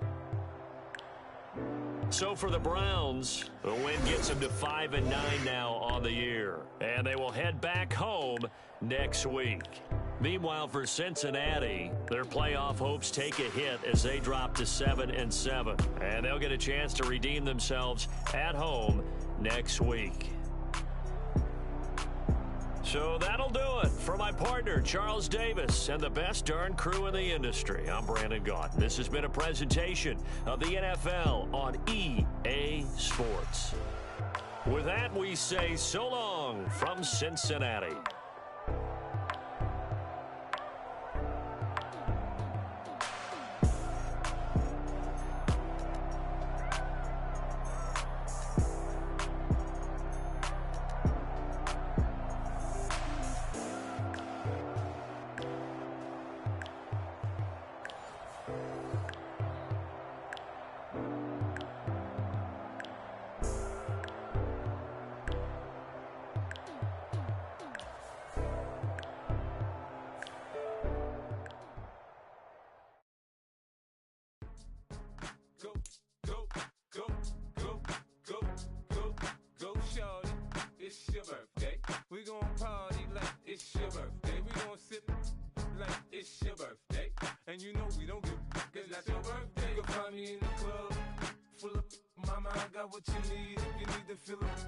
So for the Browns, the win gets them to 5-9 now on the year. And they will head back home next week. Meanwhile, for Cincinnati, their playoff hopes take a hit as they drop to 7-7. And they'll get a chance to redeem themselves at home next week. So that'll do it for my partner, Charles Davis, and the best darn crew in the industry. I'm Brandon Gaudin. This has been a presentation of the NFL on EA Sports. With that, we say so long from Cincinnati. it's your birthday. And you know we don't give cause that's your birthday. You can find me in the club, full of mama, I got what you need if you need to fill up.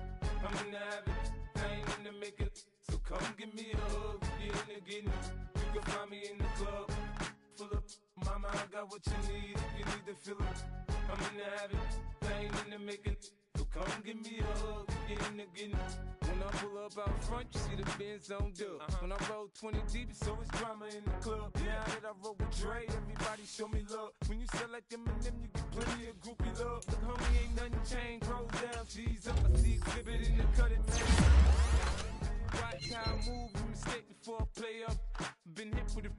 I'm in the habit, I ain't in the making. So come give me a hug, you're in the getting. You can find me in the club, full of mama, I got what you need if you need to fill up. I'm in the habit, I ain't in the making. So come give me a hug, you're in the getting. When I pull up out front, you see the Benz on dub. When I roll 20 deep, it's always drama in the club. Now that I roll with Dre, everybody show me love. When you sell like them and them, you get plenty of groupie love. Look, homie, ain't nothing changed. Roll down, G's up. I see exhibit in the cut it, man. Watch how I move, you mistake before I play up. Been hit with a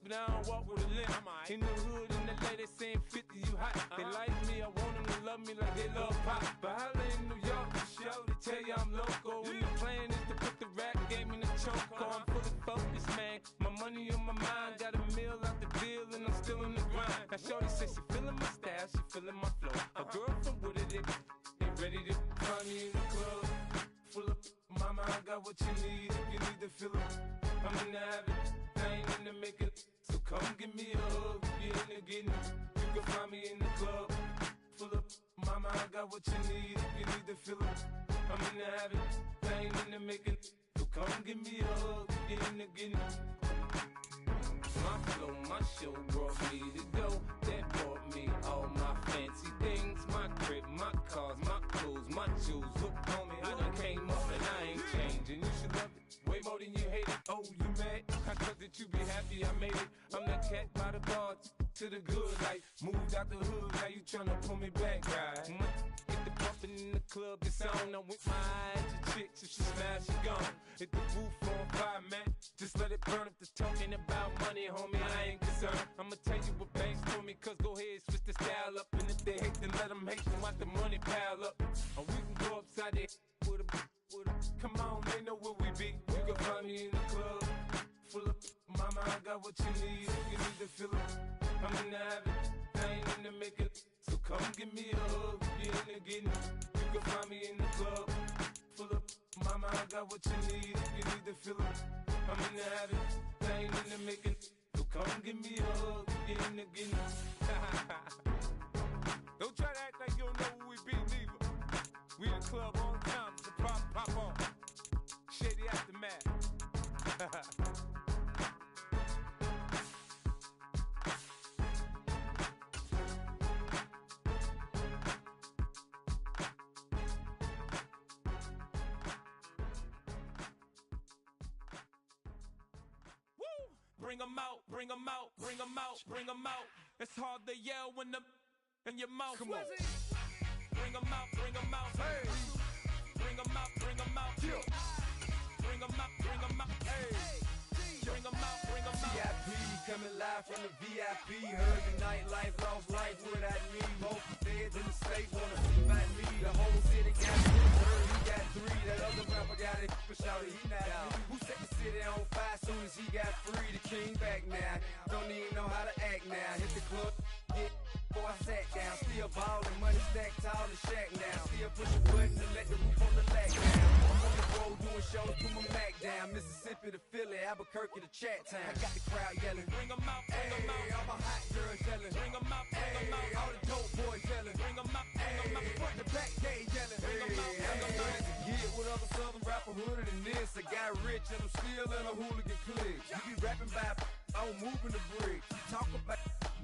but I don't walk with a limp. In the hood, in the lady saying 50, you hot. They like me, I want them to love me like they love pop. But holla in New York, for show, they tell you I'm loco. And the plan is to put the rap game in the choke. I'm fully focused, man. My money on my mind, got a meal out the deal, and I'm still in the grind. Now shorty says she feeling my style, she feeling my flow. A girl from Wooded, they ready to find me in the club. Full of mama, I got what you need if you need to fill up. I'm in the habit, I ain't in the making. So come give me a hug, you're in the getting. You can find me in the club, full of mama, I got what you need if you need to fill up. I'm in the habit, I ain't in the making. So come give me a hug, you're in the getting. My flow, my show brought me to go. That brought me all my fancy things. My crib, my cars, my clothes, my shoes. Look, homie, I done came up and I ain't changing. You should love it way more than you hate it. Oh, you mad? I thought that you be happy I made it. I'm that cat by the bar to the good. Like, moved out the hood, now you tryna pull me back, right? Get the bumpin' in the club, it's on. I'm with my eyes, your chick, if she smash, she gone. Hit the roof on fire, man. Just let it burn if they're talking about money, homie, I ain't concerned. I'ma tell you what banks told me, cause go ahead, switch the style up. And if they hate, then let them hate, then watch the money pile up. Or we can go upside there with a. Come on, they know where we be. You can find me in the club, full of mama, I got what you need if you need to fill up. I'm in the habit, I ain't in the making. So come give me a hug, you're in the getting. You can find me in the club, full of mama, I got what you need if you need to fill up. I'm in the habit, I ain't in the making. So come give me a hug, you're in the getting. Don't try to act like you don't know who we be, neither. We in the club all the time, the problem pop on. Shady Aftermath. Bring 'em out, bring 'em out, bring 'em out, bring 'em out. It's hard to yell when the in your mouth. Come on. Bring 'em out, bring 'em out. Hey. Bring 'em out, bring 'em out. Yeah. Bring 'em out, bring 'em out. Hey. Bring 'em out, bring 'em out. VIP coming live from the VIP. Heard the nightlife, lost life without me. Most feds in the state wanna see my me. The whole city got me. Heard he got 3. That other rapper got it. For sure he not out. Who set the city on fire soon as he got free? The king back now. Don't even know how to act now. Hit the club, get before I sat down. Still ballin', money stacked tall and shack now. Still push a button to let the roof on the lag down. I'm on the road doing shows, put my Mac down. Mississippi to Philly, Albuquerque to Chat Town. I got the crowd yelling. Bring 'em out, bring 'em out. All my hot girls yelling. Bring 'em out, bring 'em out. All the dope boys yelling. Bring 'em out, bring 'em out. Front the back gate yelling. Bring 'em out, bring 'em out. Get with other southern rapper hooded than this. I got rich and I'm still in a hooligan clique. You be rapping by, I'm moving the bricks. You talk about,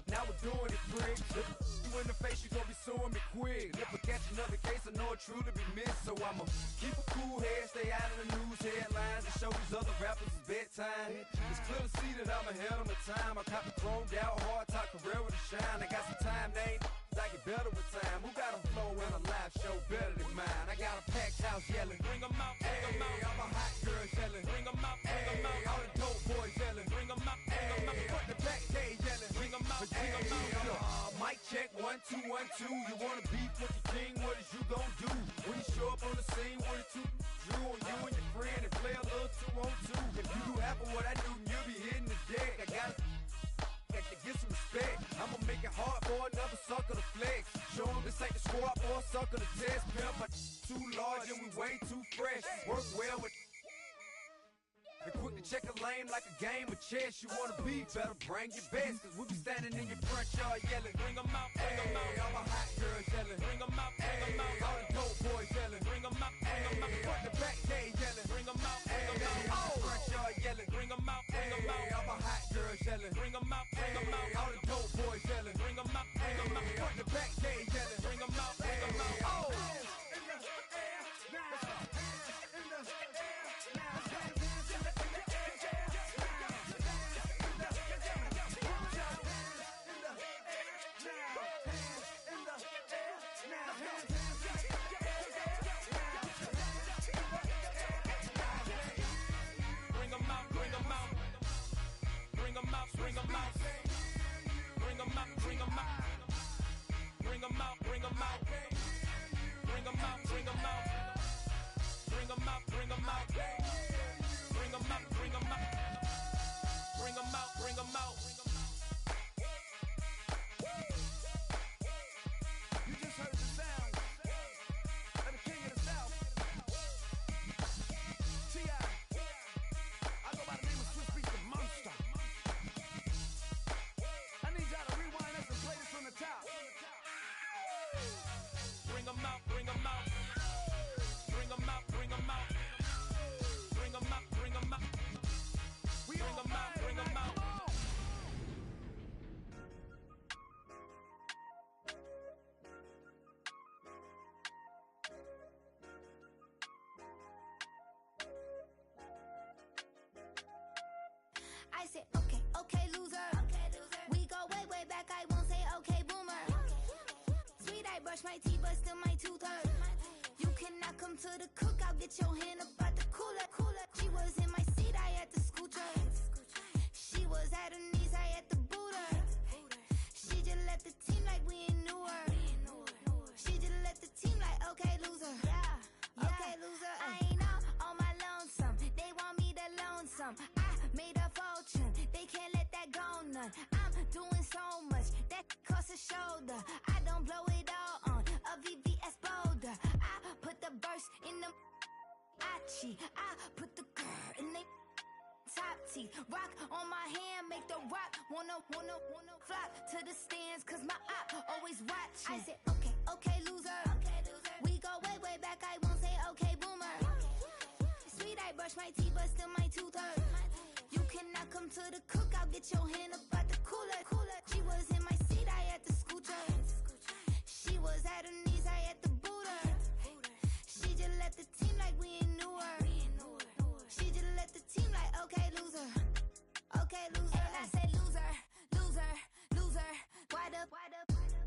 now we're doing it, prick. You in the face, you gon' be suing me quick. If I catch another case, I know it truly be missed. So I'ma keep a cool head, stay out of the news headlines, and show these other rappers it's bedtime. It's clear to see that I'm ahead of my time. I cop the chromed out, hard top career with a shine. I got some time, name. I get better with time. Who got a flow and a live show better than mine? I got a packed house yelling. Bring 'em out, bring 'em out. All my hot girls yelling. Bring 'em out, bring 'em out. All the dope boys yelling. Bring 'em out, bring 'em out. Front the back gate yelling. Bring 'em out, bring 'em out. Mic check 1 2 1 2. You wanna beef with the king? What is you gon' do when you show up on the scene with a 2 Drew on you and your friend and play a little 2 on 2? If you do half of what I do, you'll be hitting the deck. I got to get some respect. I'ma make it hard for another sucker to flex. Show 'em this ain't the squad for a sucker to test. Pimp, too large and we way too fresh. Work well with. They're quick to check a lane like a game of chess. You wanna be better, bring your best. Cause we be standing in your front yard yelling. Bring them out, bring them out. All my hot girls yelling. Bring them out, bring them out. All the dope boys yelling. Bring them out, bring them out. Front the back gate yelling. Bring them out, bring them out. All the front yard yelling. Bring them out, bring them out. All my hot girls yelling. Bring them out, bring them out. All the dope boys yelling. Bring them out, bring them out. Front the back gate yelling. Bring them out, bring them out. Oh. I said, okay, okay, loser. We go way, way back, I won't say okay, boomer. Sweet, I brush my teeth, but still my tooth hurt. You cannot come to the cookout, get your hand up out the cooler. She was in my seat, I had to scoot her. She was at her knees, I had to boot her. She just left the team like we ain't knew her. She just left the team like, okay, loser. Yeah, okay, loser. I ain't out on my lonesome. They want me to loan some. I made a fortune, they can't let that go none. I'm doing so much, that costs a shoulder. I don't blow it all on a VVS boulder. I put the verse in the Achi. I put the girl in the top teeth. Rock on my hand, make the rock wanna flock to the stands, cause my eye always watching. I said, okay, okay, loser. We go way, way back, I won't say okay, boomer. Sweet, I brush my teeth, but still my tooth hurt. You cannot come to the cookout, get your hand up out the cooler. She was in my seat, I had to scoot her. She was at her knees, I had to boot her. She just left the team like we ain't knew her. She just left the team like, okay, loser. Okay, loser. And I said, loser, loser, loser. Why the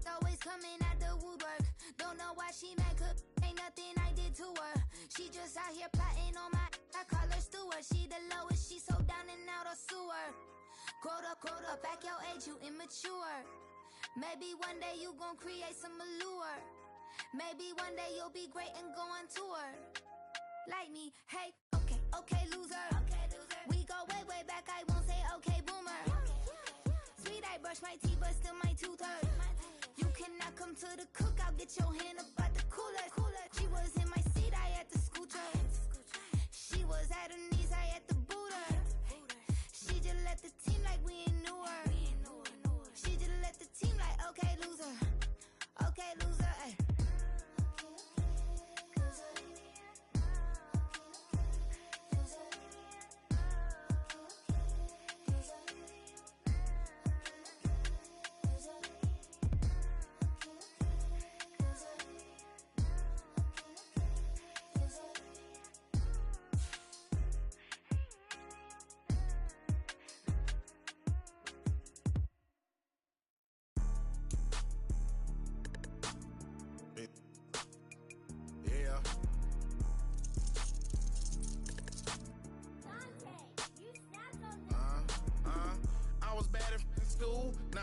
always coming out the woodwork? Don't know why she mad, cause ain't nothing I did to her. She just out here plotting on my, I call her steward. She the lowest, she so down and out of sewer. Growed up, back your age, you immature. Maybe one day you gon' create some allure. Maybe one day you'll be great and go on tour. Like me, hey, okay, okay, loser. We go way, way back, I won't say okay, boomer. Sweet, I brush my teeth, but still my tooth hurt. You cannot come to the cookout, get your hand up out the cooler. She was in my seat, I had to scoot her. She was at her knees, I had to boot her. She just left the team like we ain't knew her. She just left the team like, okay, loser. Okay, loser, ay.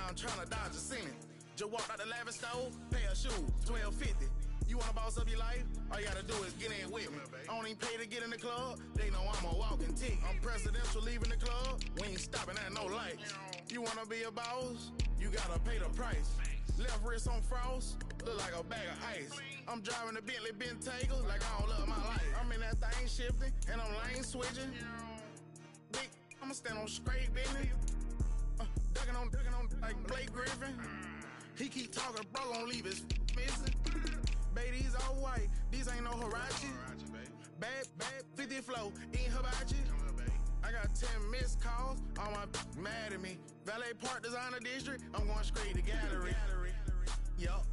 I'm trying to dodge a Senate. Just walked out the lavish store, pay a shoe, $12.50. You wanna boss up your life? All you gotta do is get in with me. I don't even pay to get in the club. They know I'm a walking tick. I'm presidential leaving the club. We ain't stopping at no lights. You wanna be a boss? You gotta pay the price. Left wrist on frost, look like a bag of ice. I'm driving a Bentley Bentayga like I don't love my life. I'm in that thing shifting, and I'm lane switching. Big I'ma stand on straight business. Ducking on like Blake Griffin. He keep talking, bro, gon' leave his missing. Baby, these all white, these ain't no Hirachi. Bad, 50 flow, ain't hibachi. I got 10 missed calls, all my mad at me. Valet Park Designer District, I'm going straight to gallery. Yup,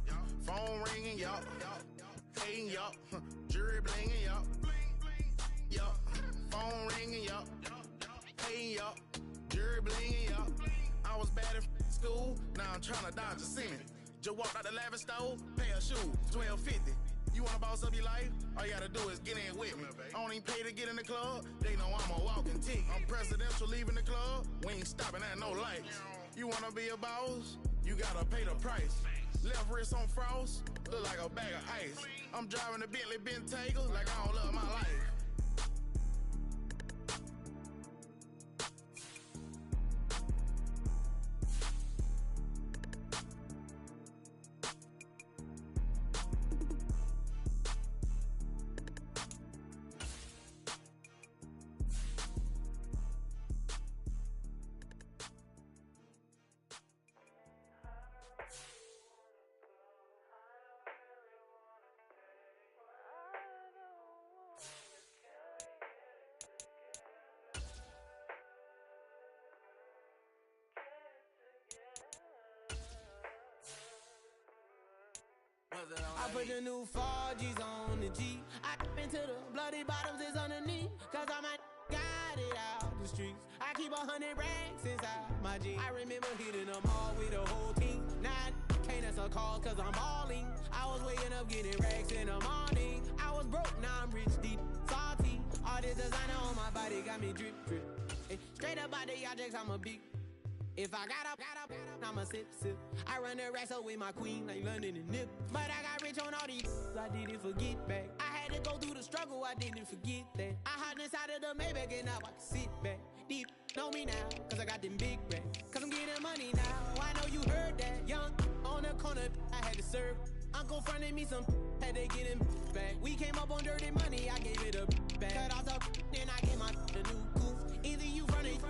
phone ringing, yup. Hating, yup. Jury blinging, yup. Yup, phone ringing, yup. Hating, yup. Jury blinging, yup. I was bad in school, now I'm tryna dodge a sin. Just walked out the lavish stove, pay a shoe, $12.50. You wanna boss up your life? All you gotta do is get in with me. I don't even pay to get in the club, they know I'm a walking ticket. I'm presidential leaving the club, we ain't stopping at no lights. You wanna be a boss? You gotta pay the price. Left wrist on frost, look like a bag of ice. I'm driving a Bentley Bentayga like I don't love my life. I put the new 4Gs on the G. I into the bloody bottoms is underneath. Cause I might got it out the streets. I keep 100 racks inside my G. I remember hitting them all with the whole team. Now can't answer calls cause I'm balling. I was waking up getting racks in the morning. I was broke, now I'm rich, deep, salty. All this designer on my body got me drip. Hey, straight up out the objects, I'm a big. If I got up, I'ma sip. I run the racks up with my queen like London and Nip. But I got rich on all these, I didn't forget back. I had to go through the struggle, I didn't forget that. I hopped inside of the Maybach and now I can sit back. Deep, know me now, cause I got them big racks. Cause I'm getting money now, I know you heard that. Young, on the corner, I had to serve. Uncle fronted me some, had to get him back. We came up on dirty money, I gave it a back. Cut off the, then I gave my the new goof. Either you running.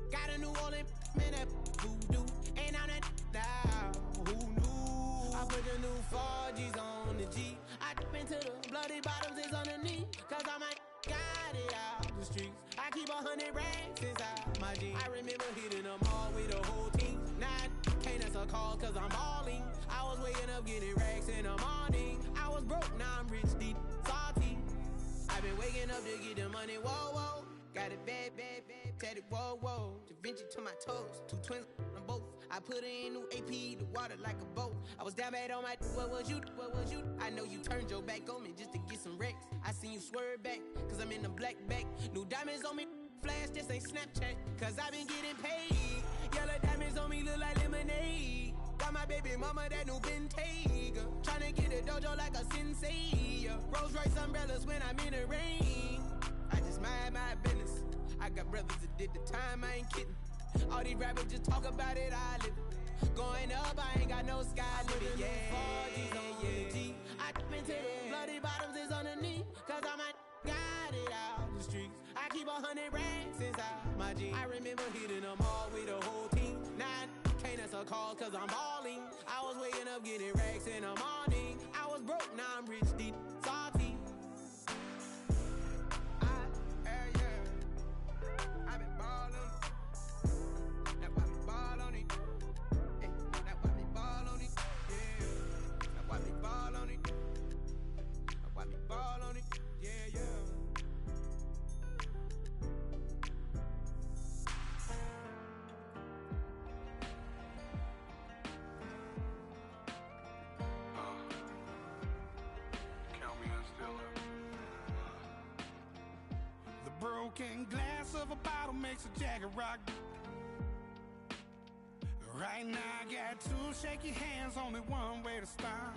Got a New Orleans, man, that voodoo. Ain't on that now, who knew? I put the new 4Gs on the G. I dip into the bloody bottoms is underneath. Cause I might got it out the streets. I keep 100 racks inside my G. I remember hitting them all with the whole team. Now I can't answer calls cause I'm balling. I was waking up getting racks in the morning. I was broke, now I'm rich, deep, salty. I've been waking up to get the money, whoa. Got it bad, tatted, whoa. Da Vinci to my toes, 2 twins on both. I put it in new AP, the water like a boat. I was down bad on my, what was you? I know you turned your back on me just to get some wrecks. I seen you swerve back, cause I'm in the black back. New diamonds on me, flash, this ain't Snapchat. Cause I been getting paid. Yellow diamonds on me look like lemonade. Got my baby mama that new Bentayga. Tryna get a dojo like a sensei. Rolls Royce umbrellas when I'm in the rain. I just mind my business. I got brothers that did the time, I ain't kidding. All these rappers just talk about it, I live it. Going up, I ain't got no sky limit. Yeah, 4Gs on the G. I dip into the bloody bottoms is underneath. Cause I might got it out the streets. I keep 100 racks inside my G. I remember hitting them all with the whole team. Now I can't answer calls cause I'm balling. I was waking up getting racks in the morning. I was broke, now I'm rich, deep, salty. I've been ballin'. That's why me ball on it. Hey, that's why me ball on it. Yeah. That's why me ball on it. That's why me ball on it. Yeah. Count me in still up. The broken glass of a bottle makes a Jagger rock. Right now I got 2 shaky hands, only one way to stop.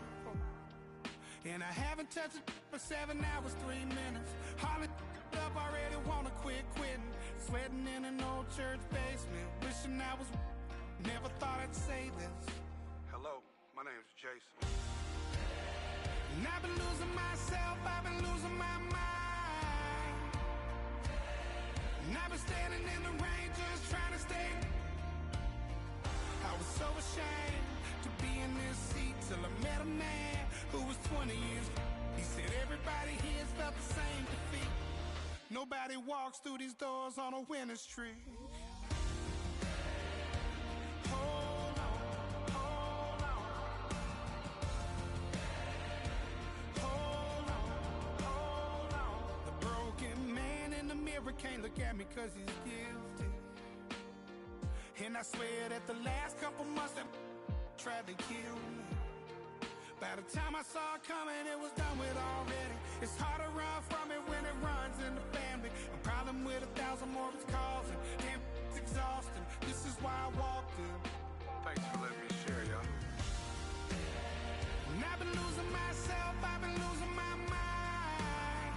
And I haven't touched it for 7 hours, 3 minutes. Hardly up, already wanna quitting. Sweating in an old church basement, wishing I was. Never thought I'd say this. Hello, my name's Jason. And I've been losing myself, I've been losing my mind. And I've been standing in the rain just trying to stay. I was so ashamed to be in this seat till I met a man who was 20 years. He said everybody here's felt the same defeat. Nobody walks through these doors on a winning streak. Hold on, hold on. Hold on, hold on. The broken man in the mirror can't look at me 'cause he's guilty. And I swear that the last couple months that tried to kill me. By the time I saw it coming, it was done with already. It's hard to run from it when it runs in the family. A problem with 1,000 more it's causing. Damn, it's exhausting. This is why I walked in. Thanks for letting me share, y'all. And I've been losing myself, I've been losing my mind.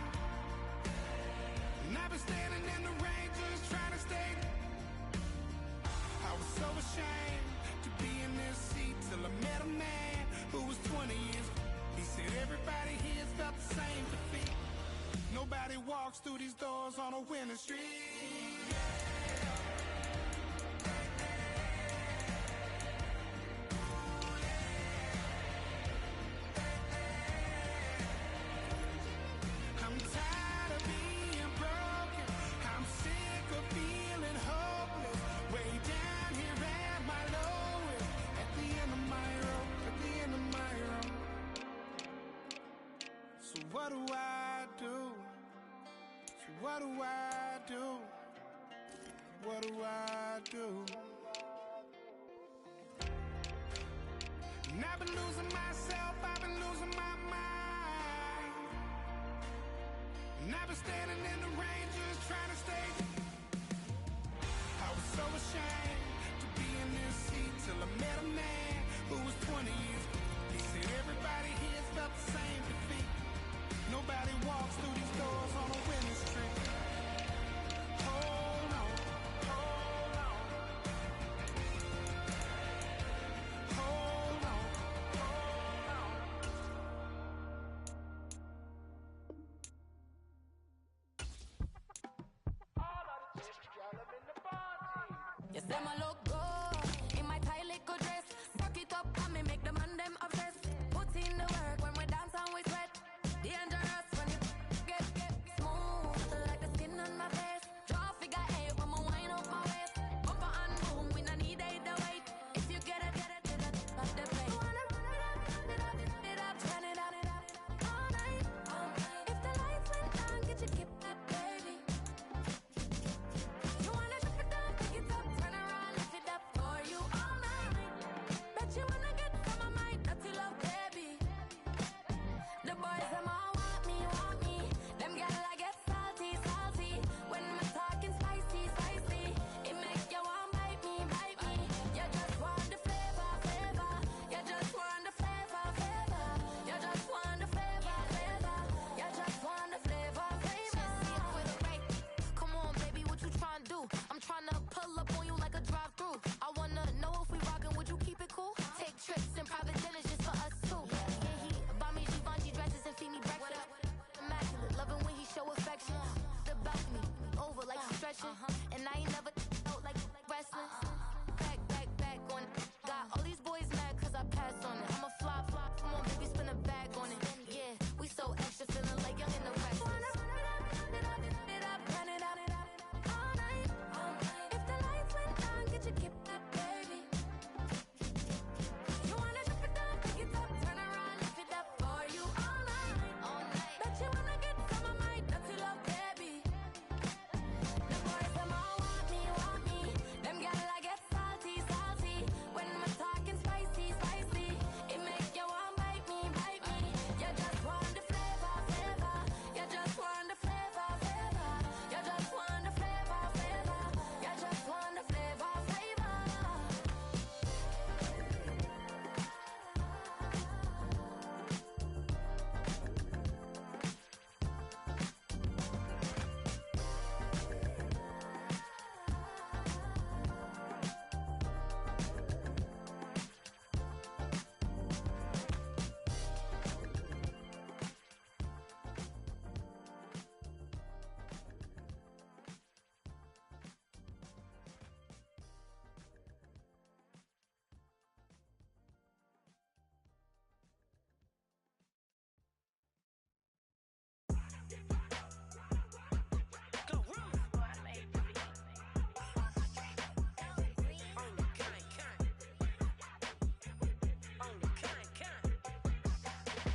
And I've been standing in the rain just trying to stay. I was so ashamed to be in this seat till I met a man who was 20 years. He said everybody here's felt the same defeat. Nobody walks through these doors on a winning streak. I'm tired of being broken. I'm sick of feeling hopeless. Way down here at my lowest. At the end of my rope, at the end of my rope. So what do I do? So what do I do? What do I do? And I've been losing myself, I've been losing my mind. And I've been standing in the rain just trying to stay. I was so ashamed to be in this seat till I met a man who was 20 years. He said everybody here's felt the same defeat. Nobody walks through these doors on a winning streak. Hold on, hold on. Hold on, hold on. You say my look good in my tight little dress. Rock it up and me make the man them obsessed. Put in the work when we dance and we sweat. Dangerous when you get smooth like the skin on my face. Draw figure eight when I wind up my waist. Bumper and boom, we no need either wait. If you get it, off the plate. You wanna run it up, turn it up all night. If the lights went down, get your kip up, baby. You wanna drop it down, pick it up, turn around, lift it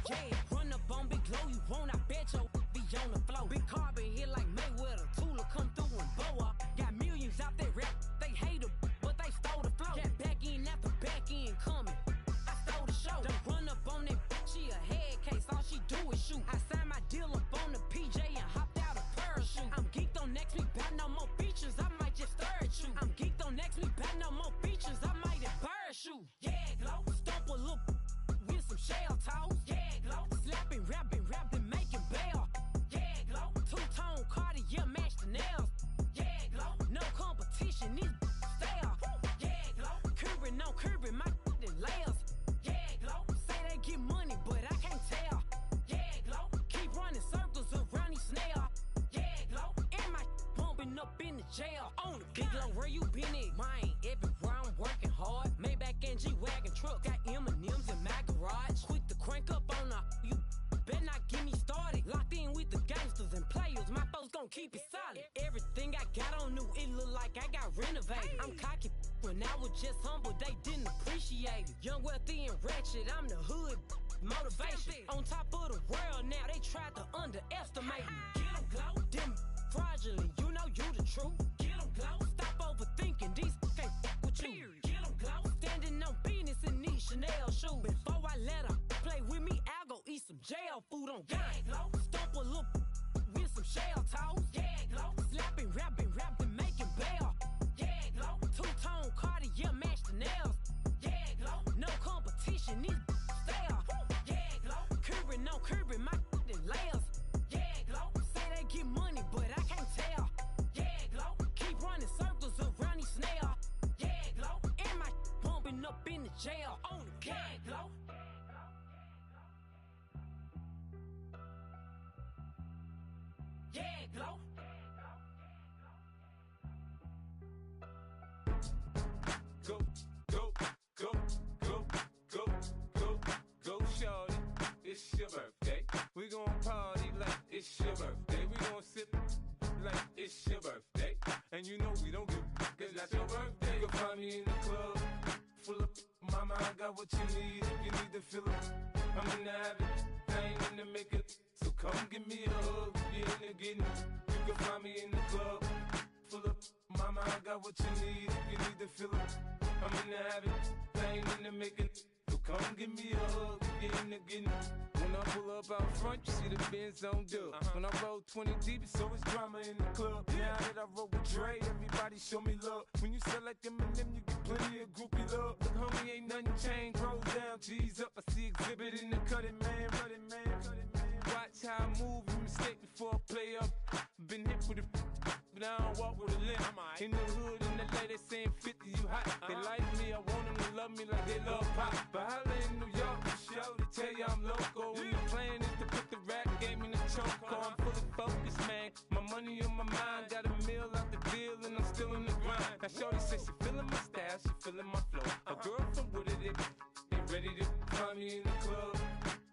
Yeah, run up on Big Glow, you won't, I bet your be on the floor. Big Carbon hit like Mayweather, Tula come through and blow up. Got millions out there rap, they hate her, but they stole the flow. Got back in after back in coming, I stole the show. Don't run up on that, she a head case, all she do is shoot. I signed my deal up on the PJ and hopped out a parachute. I'm geeked on next week, got no more features, I might just stir at you. I'm geeked on next week, got no more features, I might embarrass you. Yeah, Glow, stomp a little with some shell toes. Yeah, Glow, slapping, rapping, making bail. Yeah, Glow, two-tone Cartier match the nails. Yeah, Glow, no competition, these stale. Yeah, Glow, curving on curving, my layers. Yeah, Glow, say they get money, but I can't tell. Yeah, Glow, keep running circles around these snails. Yeah, Glow, and my bumping up in the jail. On the Big Glow, where you been at? Mine, everywhere I'm working hard. Maybach and G-Wagon truck, got M&M's in my garage. Quick to crank up on her, you better not get me started. Locked in with the gangsters and players, my folks gon' keep it solid. Everything I got on new, it look like I got renovated. I'm cocky when I was just humble, they didn't appreciate it. Young, wealthy, and ratchet, I'm the hood motivation. On top of the world now, they tried to underestimate me. Get 'em, Glow, them fraudulent, you know you the truth. Get 'em, Glow, stop overthinking, these can't fuck with you. Get 'em, Glow, standing on business in these Chanel shoes. Before I let her play with me, I'll go eat some jail food on God. Yeah, Glow, stomp a little with some shell toes. Yeah, Glow, slapping, rapping, making bail. Yeah, Glow, two-tone Cartier match the nails. Yeah, Glow, no competition, these stale. Yeah, Glow, curving on curving, my layers. Yeah, Glow, say they get money, but I can't tell. Yeah, Glow, keep running circles around these snails. Yeah, Glow, and my bumping up in the jail. On the yeah, Glow. Yeah, Glow. Go, go, go, go, go, go, go, shorty. It's your birthday. We gon' party like it's your birthday. We gon' sip like it's your birthday. And you know we don't give cause that's your birthday. You can find me in the club, full of mama, I got what you need. If you need to fill up, I'm in the habit, I ain't in the make it. So come give me a hug, you in the getting. You can find me in the club, full of mama, I got what you need. If you need to fill up, I'm in the habit, I ain't in the make it. So come give me a hug, you in the getting. When I pull up out front, you see the Benz on dub. When I roll 20 deep, it's always drama in the club. Now that I roll with Dre, everybody show me love. When you sell like Eminem, you get plenty of groupie love. Look, homie, ain't nothing changed. Rolls down, G's up. I see exhibit in the cutting, man. Running, man. Watch how I move, you mistake before I play up. Been hit with a but I don't walk with a limp. In the hood, in the lady saying 50, you hot. They like me, I want them to love me like they love pop. But holla in New York, show to tell you I'm local. When the plan is to put the rap game in the choke. I'm fully focused, man. My money on my mind, got a meal out the deal, and I'm still in the grind. Now shorty says she feeling my style, she feeling my flow. A girl from Wooded, they ready to find me in the club.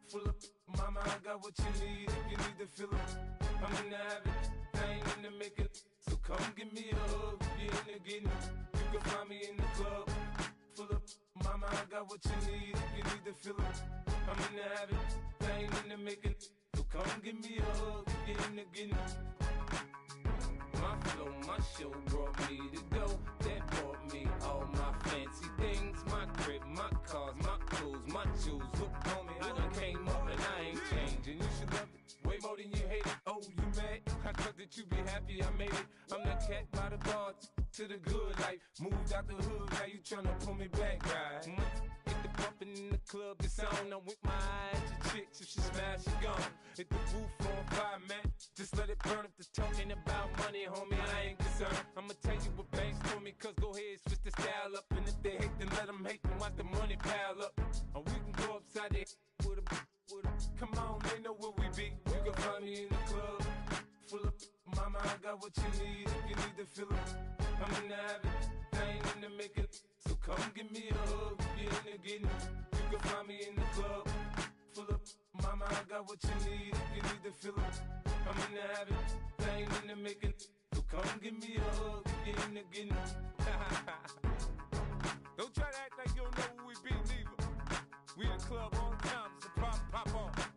Full of mama, I got what you need. If you need to fill up, I'm in the habit, I ain't in the make it. So come give me a hug, you in the getting. You can find me in the club, full of mama, I got what you need. If you need to fill up, I'm in the habit, I ain't in the make it. So come give me a hug, you in the getting. My flow, my show brought me to go. That brought me all my fancy things. My crib, my cars, my clothes, my shoes. Look, homie, I done came up and I ain't changing. You should love it way more than you hate it. Oh, you mad? I thought that you be happy I made it. I'm that cat by the bar to the good life. Moved out the hood, now you tryna pull me back, right? Get the bumpin' in the club, it's on. I'm with my eyes to chicks, if she smash, she gone. Hit the roof on fire, man. Just let it burn. If the talking about money, homie, I ain't concerned. I'ma tell you what banks told me, cause go ahead, switch the style up. And if they hate, then let them hate, then watch the money pile up. Or we can go upside there with a. Come on, they know where we be. You can find me in the club, full of mama, I got what you need. If you need to fill up, I'm in the habit, I ain't in the make it. So come give me a hug, you in the getting. You can find me in the club, full of mama, I got what you need. If you need to fill up, I'm in the habit, I ain't in the make it. So come give me a hug, you in the getting. Don't try to act like you don't know who we be, neither. We in the club all the time, so pop on.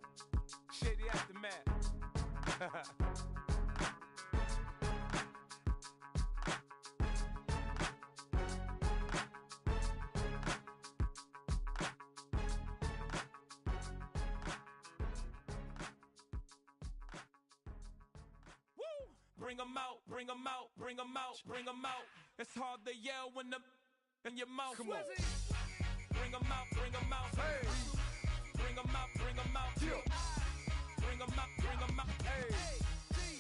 bring 'em out, bring 'em out, bring 'em out, bring 'em out. It's hard to yell when the in your mouth. Come on. Bring 'em out, bring 'em out. Hey. Bring 'em out, bring 'em out. Yeah. Bring 'em out, bring 'em out. Hey.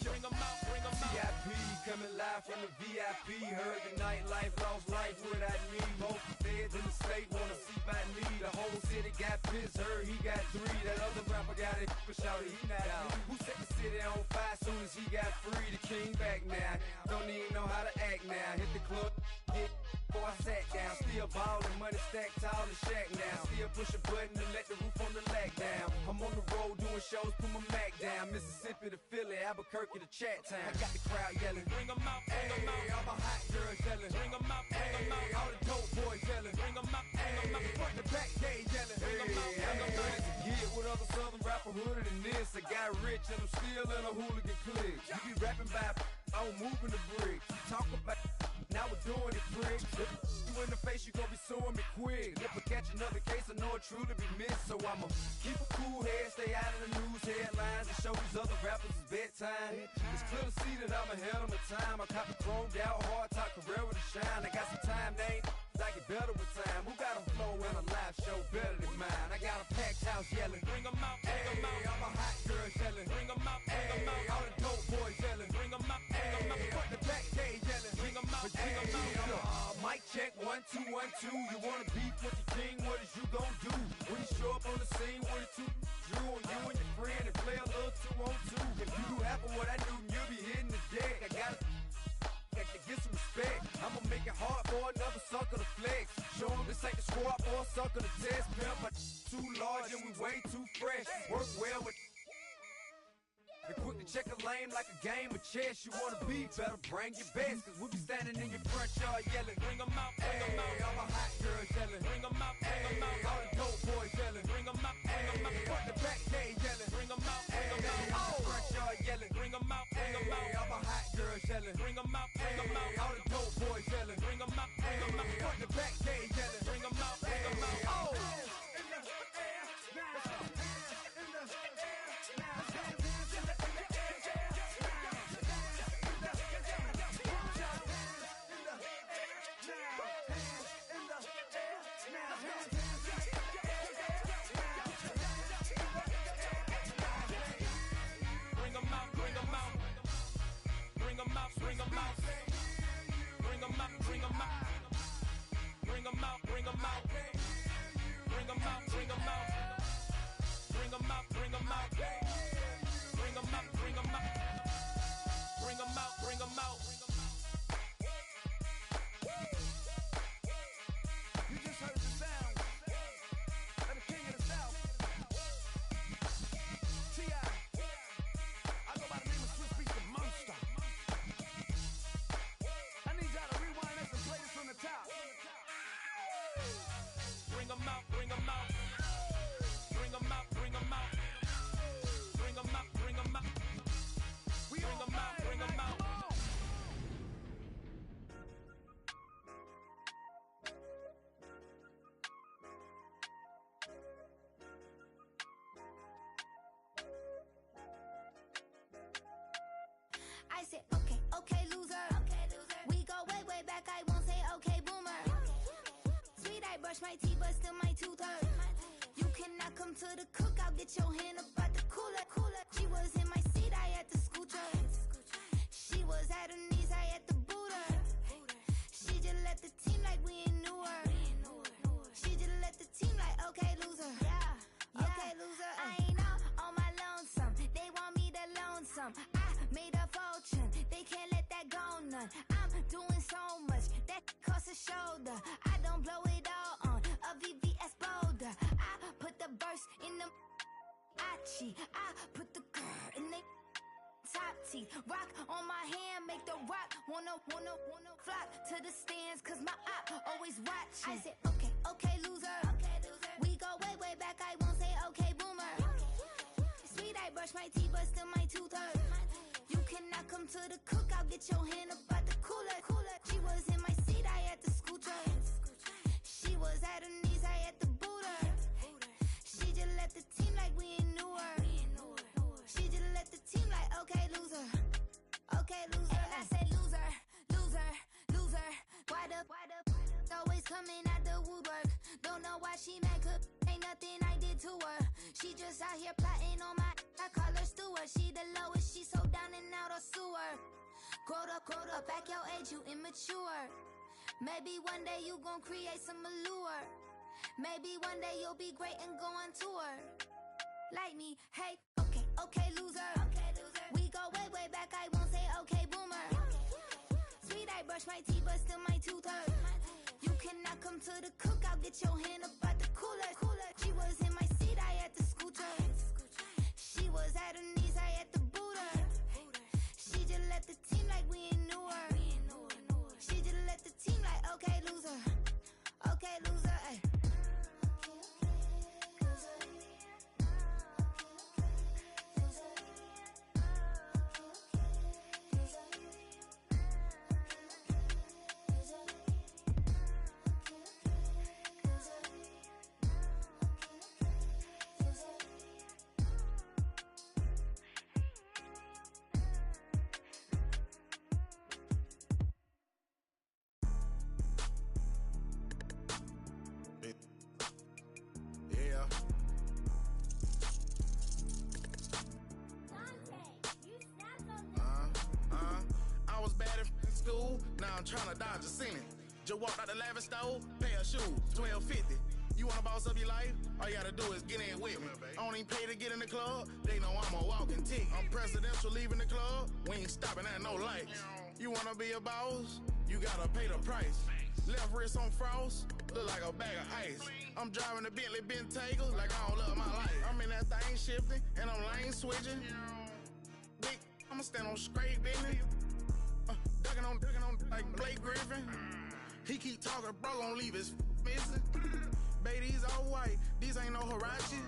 Bring 'em out, bring 'em out. VIP coming live from the VIP. Heard the nightlife, lost life without me. Most feds in the state wanna see by me. The whole city got pissed, heard he got 3. That other rapper got it, but shouted he not out. Who set the city on fire soon as he got free? The king back now, don't even know how to act now. Hit the club, hit before I sat down. Still ballin', money stacked tall and shack now. Still push a button and let the roof on the lag down. I'm on the road doing shows, put my Mac down. Mississippi to Philly, Albuquerque to Chat Town. I got the crowd yelling, bring 'em out, bring 'em out. All my hot girls yelling, bring 'em out, bring 'em out. All the dope boys yelling, bring 'em out, bring 'em out. Front the back gate yelling, bring 'em out, bring 'em out. To get with other southern rapper hooded than this. I got rich and I'm still in a hooligan clique. You be rapping by, I'm moving the bricks. You talk about, now we're doing it, pricks. If you in the face, you gon' be suing me quick. If I catch another case, I know it truly be missed. So I'ma keep a cool head, stay out of the news headlines, and show these other rappers it's bedtime. It's clear to see that I'm ahead of my time. I caught the chromed out, hard top career with a shine. I got some time, they ain't I get better with time. Who got a flow in a live show better than mine? I got a packed house yelling, bring 'em out, bring 'em out. All my hot girls yelling, bring 'em out, bring 'em out. All the dope boys yelling, bring 'em out, bring 'em out. Front the back gate yelling, bring 'em out, bring 'em out. Mic check, 1 2 1 2. You wanna beef with the king? What is you gon' do when you show up on the scene with a 2 Drew on you and your friend and play a little 2 on 2? If you do half of what I do, you'll be hitting the deck. I gotta get some respect. I'ma make it hard for another sucker to flex. Show him this ain't the squad or a sucker to test. Pimp, but too large and we way too fresh. Work well with and quick to check a lane like a game of chess. You wanna be better, bring your best. Cause we'll be standing in your front yard yelling, bring 'em out, bring 'em out. All my hot girls yelling, bring 'em out, bring 'em out. All the dope boys yelling, bring 'em out, bring 'em out. Front the back gate yelling, bring 'em out, bring 'em out. All the front yard yelling, bring 'em out, bring 'em out. All my hot girls yelling, bring 'em out, bring 'em out. All the dope boys yelling, bring 'em out, bring 'em out. Front the back gate yelling, bring 'em out, bring 'em out. Oh! Bring 'em out, bring 'em out, bring 'em out, bring 'em out, bring 'em out, bring 'em out, bring 'em out, bring 'em out, bring 'em out, bring 'em out, bring 'em out, bring 'em out, bring 'em out. You just heard the sound of the king of the South, T.I. I go by the name of Swiss Beats the Monster. Bring 'em out, bring 'em out, bring 'em out, bring 'em out, bring 'em out, bring 'em out, bring 'em out, bring 'em out. I said, okay, okay, loser. We go way, way back. I won't say okay, boomer. Sweet, I brush my teeth, but still my tooth hurt. You cannot come to the cookout, get your hand up out the cooler. She was in my seat, I had to scoot her. She was at her knees, I had to boot her. She just left the team like we ain't knew her. She just left the team like, okay, loser. Yeah, okay, loser. I ain't out on my lonesome. They want me to loan some. I made a fortune, they can't let that go none. I'm doing so much, that costs a shoulder. I don't blow it all on a VVS boulder. I put the verse in the Achi. I put the girl in the top teeth. Rock on my hand, make the rock wanna flock to the stands, cause my op always watching. I said, okay, okay, loser. We go way, way back, I won't say okay, boomer. Sweet, I brush my teeth, but still my tooth hurt. You cannot come to the cookout, get your hand up out the cooler. She was in my seat, I had to scoot her. She was at her knees, I had to boot her. She just left the team like we ain't knew her. She just left the team like, okay, loser. Okay, loser. coming out the woodwork. Don't know why she mad, cause ain't nothing I did to her. She just out here plotting on my, I call her steward. She the lowest, she so down and out of sewer. Growed up, back your age, you immature. Maybe one day you gon' create some allure. Maybe one day you'll be great and go on tour. Like me, hey, okay, loser. We go way back, I won't say okay, boomer. Sweet, I brush my teeth, but still my tooth hurt. You cannot come to the cookout, get your hand up at the cooler. She was in my seat, I had to scooter. She was at her knees, I had to boot her. She just left the team like we ain't knew her. She just left the team like, okay, loser. Okay, loser, ay. I'm trying to dodge a sentence. Just walked out the lavish store, pair of shoes, $12.50. You wanna boss up your life? All you gotta do is get in with me. I don't even pay to get in the club. They know I'm a walking tick. I'm presidential leaving the club. We ain't stopping at no lights. You wanna be a boss? You gotta pay the price. Left wrist on frost, look like a bag of ice. I'm driving a Bentley Bentayga like I don't love my life. I'm in that thing shifting and I'm lane switching. Big, I'ma stand on straight business. Ducking on like Blake Griffin. He keep talking, bro, gon' leave his missing. Baby, these all white, these ain't no Hirachi.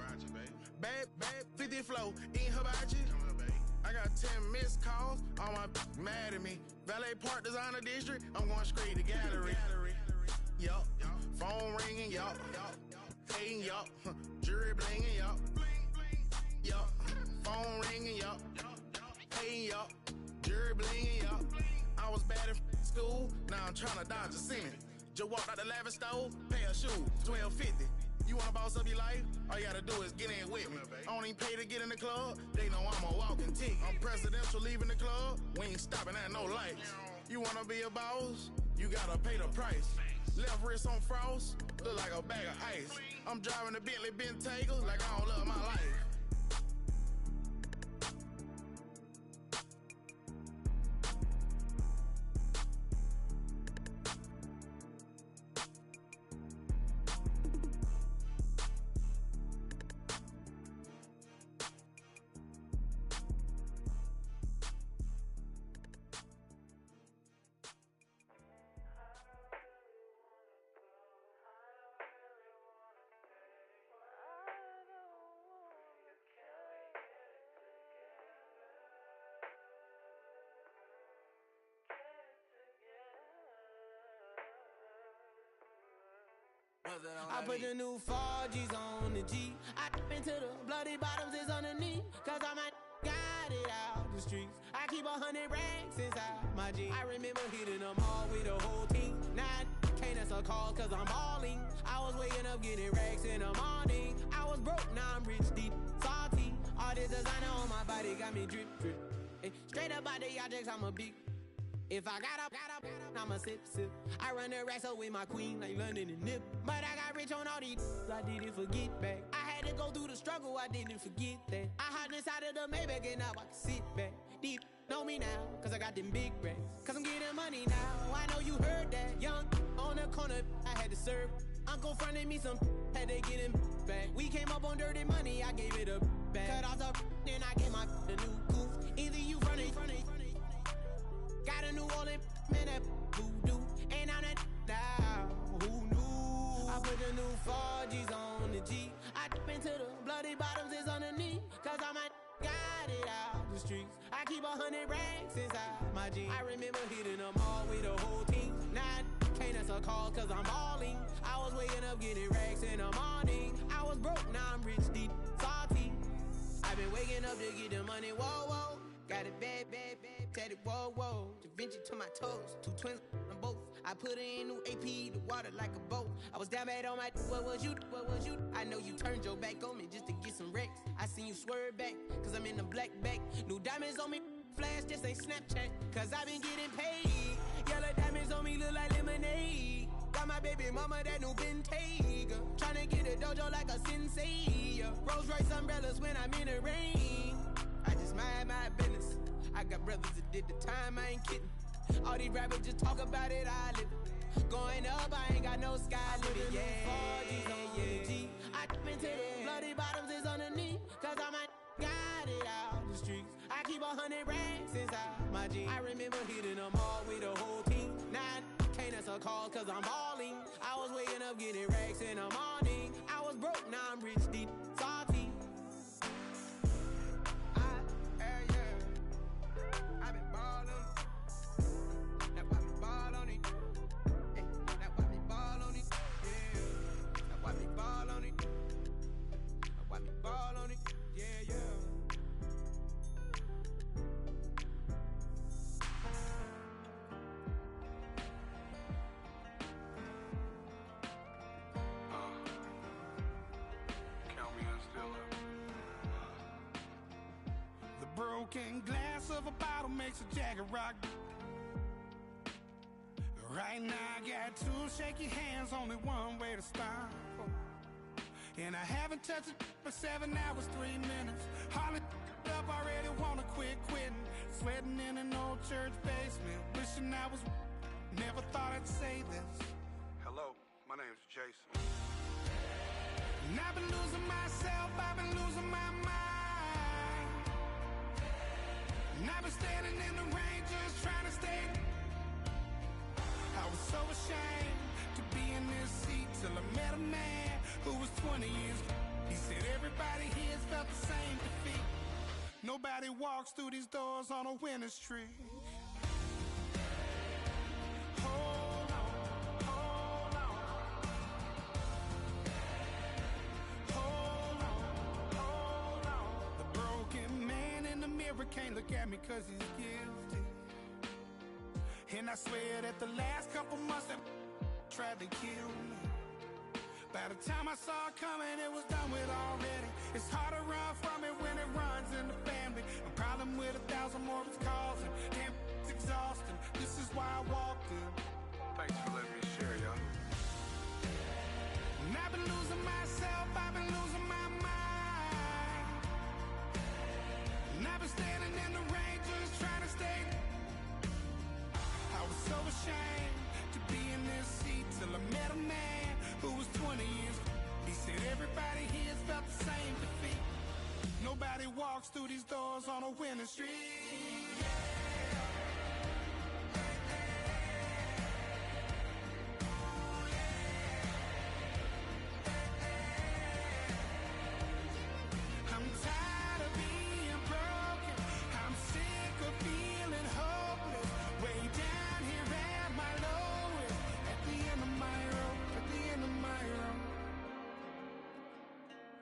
Bad, 50 flow, ain't hibachi. I got 10 missed calls, all my mad at me. Valet Park Designer District, I'm going straight to gallery. Yup, phone ringing, yup. Hating, yup. Jury blinging, yup. Yup, phone ringing, yup. Hating, yup. Jury blinging, yup. I was bad in school, now I'm tryna dodge a sentence. Just walked out the lavish store, pair of shoes, $12.50. You wanna boss up your life? All you gotta do is get in with me. I don't even pay to get in the club. They know I'm a walking tick. I'm presidential leaving the club. We ain't stopping at no lights. You wanna be a boss? You gotta pay the price. Left wrist on frost, look like a bag of ice. I'm driving a Bentley Bentayga like I don't love my life. I put the new 4Gs on the G. I dip into the bloody bottoms is underneath. Cause I might got it out the streets. I keep 100 racks inside my jeans. I remember hitting them all with the whole team. Now can't answer calls cause I'm balling. I was waking up getting racks in the morning. I was broke, now I'm rich, deep, salty. All this designer on my body got me drip. Hey, straight up out the objects, I'm a big. If I got up, I'ma sip. I run the racks up with my queen like London and Nip. But I got rich on all these, I didn't forget back. I had to go through the struggle, I didn't forget that. I hopped inside of the Maybach and now I can sit back. Deep, know me now, cause I got them big racks. Cause I'm getting money now, I know you heard that. Young, on the corner, I had to serve. Uncle fronted me some, had to get him back. We came up on dirty money, I gave it a back. Cut off the, then I gave my the new goof. Either you run it. Got a New Orleans, man, that voodoo. And I'm that now, who knew? I put the new 4Gs on the G. I dip into the bloody bottoms is underneath. Cause I might got it out the streets. I keep 100 racks inside my jeans. I remember hitting them all with the whole team. Now I can't answer calls cause I'm balling. I was waking up getting racks in the morning. I was broke, now I'm rich, deep, salty. I've been waking up to get the money, whoa. Got it bad, tatted, whoa. Da Vinci to my toes, 2 twins on both. I put her in new AP, the water like a boat. I was down bad on my, what was you? I know you turned your back on me just to get some wrecks. I seen you swerve back, cause I'm in the black bag. New diamonds on me, flash, this ain't Snapchat. Cause I been getting paid. Yellow diamonds on me look like lemonade. Got my baby mama that new Bentayga. Tryna get a dojo like a sensei. Rolls Royce umbrellas when I'm in the rain. I just mind my business. I got brothers that did the time, I ain't kidding. All these rappers just talk about it, I live it. Going up, I ain't got no sky limit. Yeah, 4G's on the G. I dip into the bloody bottoms is underneath. Cause I might got it out the streets. I keep 100 racks inside my jeans. I remember hitting them all with the whole team. Now I can't answer calls cause I'm balling. I was waking up getting racks in the morning. I was broke, now I'm rich, deep, salty. I've been ballin'. That why me ball on it. Yeah, that why me ball on it. Yeah, that why me ball on it. That why me ball on it. Yeah, yeah. Count me in still up. The broken glass of a bottle makes a jagged rock. Right now I got two shaky hands, only one way to stop. And I haven't touched it for 7 hours, 3 minutes. Hardly up, already wanna quit quitting. Sweating in an old church basement, wishing I was. Never thought I'd say this. Hello, my name's Jason. And I've been losing myself, I've been losing my mind. And I've been standing in the rain just trying to stay. I was so ashamed to be in this seat till I met a man who was 20 years. He said everybody here's felt the same defeat. Nobody walks through these doors on a winning streak. Hold on, hold on. Hold on, hold on. The broken man in the mirror can't look at me cause he's guilty. And I swear that the last couple months that tried to kill me. By the time I saw it coming, it was done with already. It's hard to run from it when it runs in the family. A problem with 1,000 more it's causing. Damn, it's exhausting. This is why I walked in. Thanks for letting me share, y'all. And I've been losing myself, I've been losing my mind. And I've been standing in the rain just trying to stay. I was so ashamed to be in this seat till I met a man who was 20 years. He said everybody here's felt the same defeat. Nobody walks through these doors on a winning streak. I'm tired of being broken. I'm sick of feeling hopeless. Way down here at my lowest. At the end of my road, at the end of my road.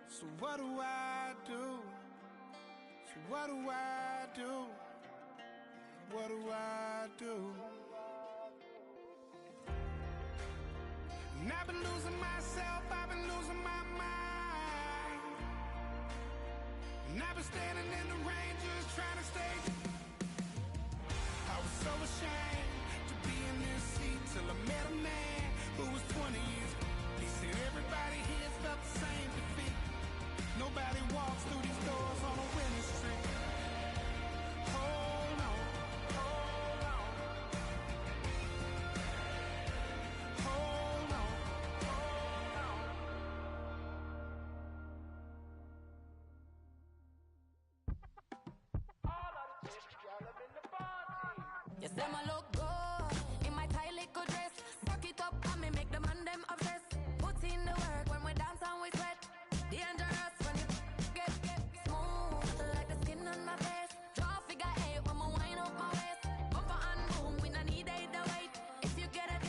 So what do I do? So what do I do? What do I do? And I've been losing myself, I've been losing my mind. And I've been standing in the rain just trying to stay. I was so ashamed to be in this seat till I met a man who was 20 years. He said everybody here's felt the same defeat. Nobody walks through these doors on a winning streak. Hold on, hold on. Hold on, hold on. Yes, them a look good in my tight little dress. Rock it up and me make the man them obsessed. Put in the work when we dance and we sweat. Dangerous when you get smooth like the skin on my face. Draw figure eight when we wind up my waist. Bumper and boom, we no need either wait. If you get it,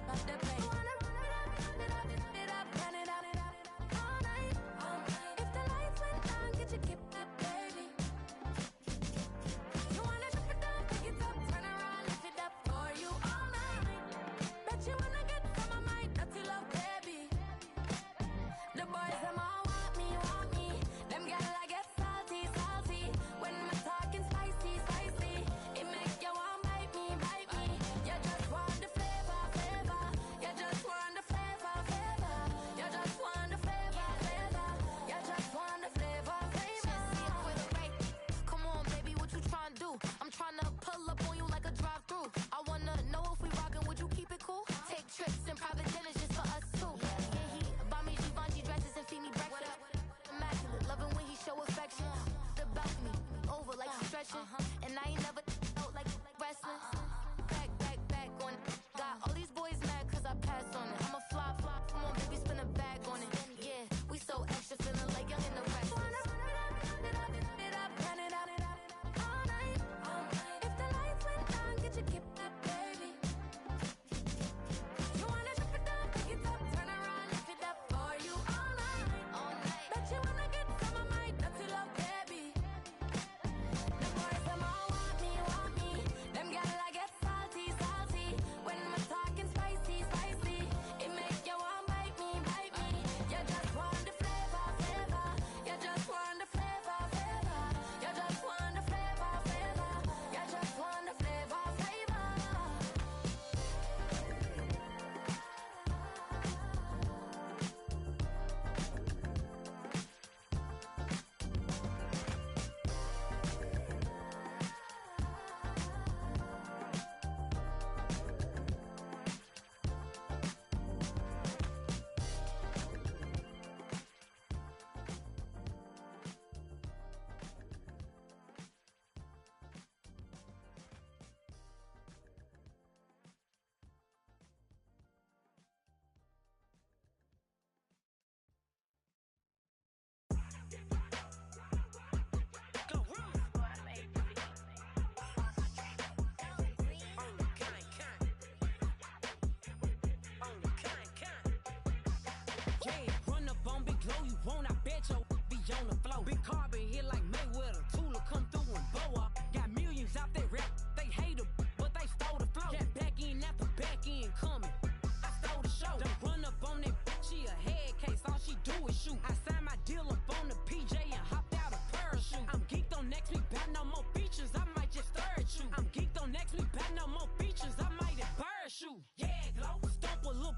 off the plate. Wanna run it up, turn it up, all night. If the lights went down, get your kip, baby. You wanna drop it down, pick it up, turn around, lift it on the floor. Big carbon hit like Mayweather. Tula come through and blow up. Got millions out there rap. They hate her, but they stole the flow. Got back in after back in coming. I stole the show. Don't run up on that bitch. She a head case. All she do is shoot. I signed my deal up on the PJ and hopped out a parachute. I'm geeked on next week. Back no more features. I might just stir at you. I'm geeked on next week. Back no more features. I might embarrass you. Yeah, glow. Stomp a little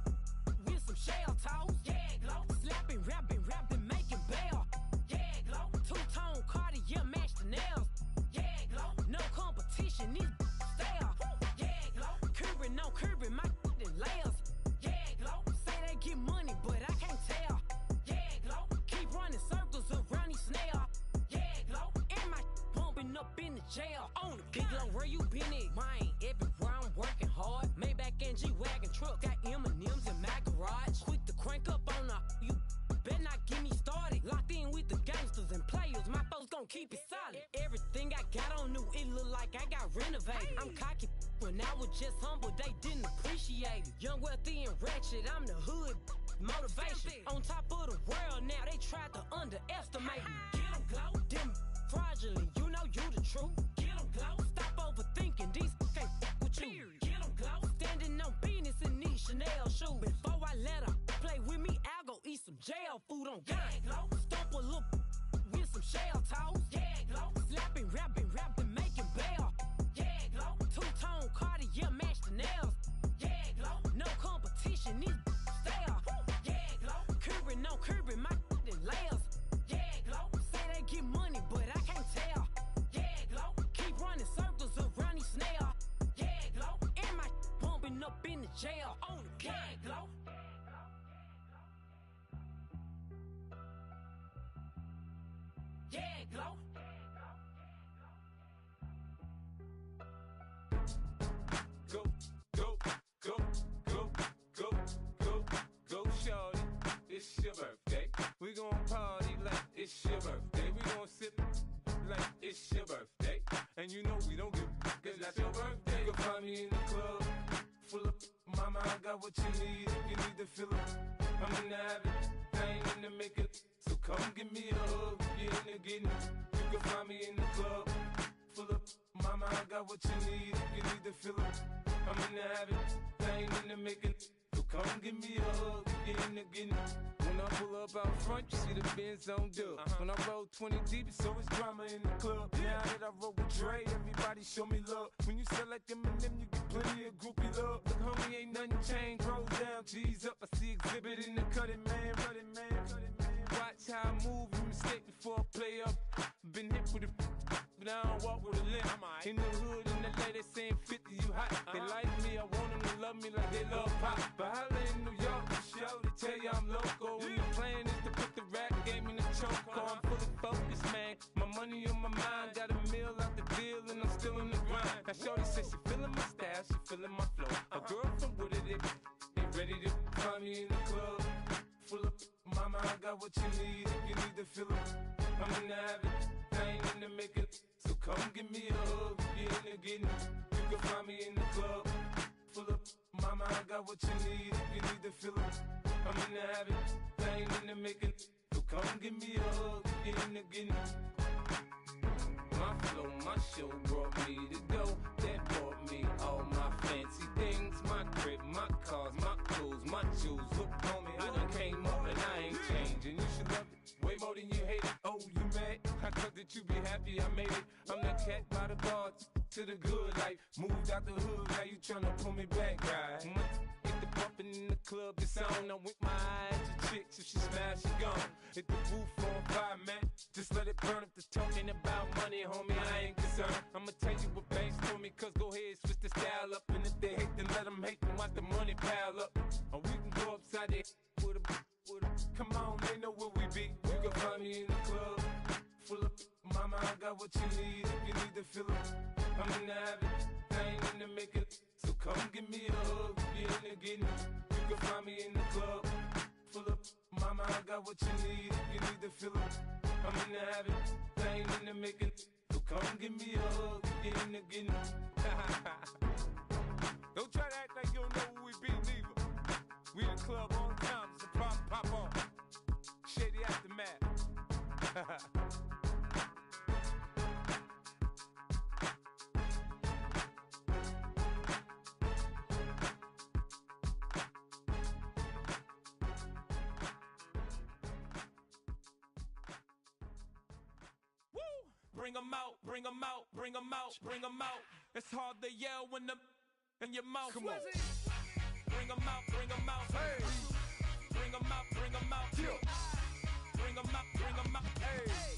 with some shell toes. Yeah, glow. Slapping, rapping, making bail. Yeah, glow. Two-tone Cartier match the nails. Yeah, glow. No competition. These stale. Yeah, glow. Curbing, no curbing. My layers. Yeah, glow. Say they get money, but I can't tell. Yeah, glow. Keep running circles around these snail. Yeah, glow. And my pumping up in the jail. On the big glow, where you been at? Mine, everywhere I'm working hard. Maybach and G-Wagon truck. Got M&M's in my garage. Quick to crank up on the. You better not get me started. Locked in with the gangsters and players. My folks gon' keep it solid. Everything I got on new, it look like I got renovated. I'm cocky when I was just humble, they didn't appreciate it. Young, wealthy, and ratchet, I'm the hood motivation. On top of the world now, they tried to underestimate me. Get 'em, glow. Them fraudulent, you know you the truth. Get 'em, glow. Stop overthinking, these can't fuck with you. Get 'em, glow. Standing on business in these Chanel shoes. Before I let her play with me, I'll go eat some jail food on gang. Glow. Stomp a little with some shell toes. Yeah, glow. Slapping, rapping, making bail. Yeah, glow. Two-tone Cartier match the nails. Yeah, glow. No competition, these stale. Yeah, glow. Curbing, no curbing, my layers. Yeah, glow. Say they get money, but I can't tell. Yeah, glow. Keep running circles around these snail. Yeah, glow. And my pumping up in the jail. On the yeah, glow. Yeah, glow. Go, go, go, go, go, go, go, shorty. It's your birthday. We gon' party like it's your birthday. We gon' sip like it's your birthday. And you know we don't give cause that's your birthday. You can find me in the club, full of mama, I got what you need. If you need to fill up, I'm in the habit, I ain't in the make it. So come give me a hug, you in the getting. You can find me in the club, full of mama, I got what you need. If you need to fill up, I'm in the habit, I ain't in the make it. So come give me a hug, you in the getting. When I pull up out front, you see the Benz on dub. When I roll 20 deep, it's always drama in the club. Now that I roll with Dre, everybody show me love. When you sell like M&M, you get plenty of groupie love. Look, homie, ain't nothing changed. Roll down, G's up. I see exhibit in the cutting, man. Running, man. Watch how I move, you mistake before I play up. Been hit with a but I don't walk with a limp. In the hood, in the lady saying 50, you hot. They like me, I want them to love me like they love pop. But holla in New York, show to tell you I'm local. And the plan is to put the rap game in the choke. I'm fully focused, man. My money on my mind, got a meal out the deal, and I'm still in the grind. Now shorty says she feeling my style, she feeling my flow. A girl from Wooded, ain't ready to find me in the club. Full of mama, I got what you need. If you need to fill up, I'm in the habit, I ain't in the make it. So come give me a hug, you in the getting. You can find me in the club, full of mama, I got what you need. If you need to fill up, I'm in the habit, I ain't in the make it. So come give me a hug, you in the getting. My flow, my show brought me to go. That brought me all my fancy things. My crib, my cars, my clothes, my shoes. Look, homie, I done came up and I ain't changing. You should love it way more than you hate it. Oh, you mad? I thought that you be happy I made it. I'm that cat by the bar to the good life. Moved out the hood, now you tryna pull me back, right? Get the bumpin' in the club, it's on. I'm with my eyes to chicks, if she smash, she gone. Hit the roof on fire, man. Just let it burn. If they're talking about money, homie, I ain't concerned. I'ma tell you what banks told me, cause go ahead, switch the style up. And if they hate, then let them hate, then watch the money pile up. Or we can go upside there with a. Come on, they know where we be. You can find me in the club, full of mama, I got what you need. If you need to fill up, I'm in the habit, I ain't in the make it. So come give me a hug, you in the getting. You can find me in the club, full of mama, I got what you need. If you need to fill up, I'm in the habit, I ain't in the make it. So come give me a hug, you in the getting. Don't try to act like you don't know who we be, neither. We in the club all the time, it's a problem, pop on. Shady Aftermath. Bring 'em out, bring 'em out, bring 'em out, bring 'em out. It's hard to yell when the in your mouth. Come on. Bring 'em out, bring 'em out. Hey. Bring 'em out, bring 'em out. Yeah. Bring 'em out, bring 'em out. Hey.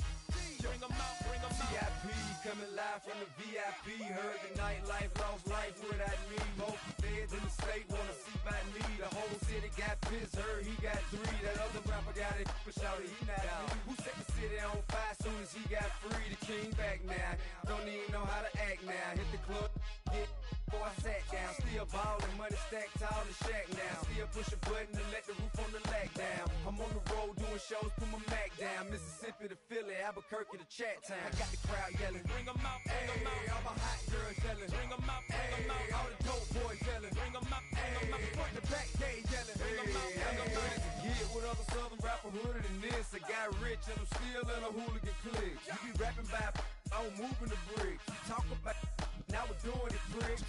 Bring 'em out, bring 'em out. VIP coming live from the VIP. Heard the nightlife, lost life without me. Most feds in the state wanna see by me. The whole city got pissed, heard he got 3. That other rapper got it, but shouted he not me. Who set the city on fire soon as he got free? The king back now, don't even know how to act now. Hit the club, get before I sat down. Still ballin', money stacked tall in shack now. Still push a button and let the roof on the lag down. I'm on the road doing shows, put my Mac down. Mississippi to Philly, Albuquerque to Chat Town. I got the crowd yelling, bring 'em out, bring 'em out. All my hot girls yelling, bring 'em out, bring 'em out. All the dope boys yelling, bring 'em out, bring 'em out. Front the back gate yelling, bring 'em out, bring 'em out. To get with other southern rapper hooded than this. I got rich and I'm still in a hooligan clique. You be rapping by, I'm moving the bricks. You talk about, now we're doing it bricks.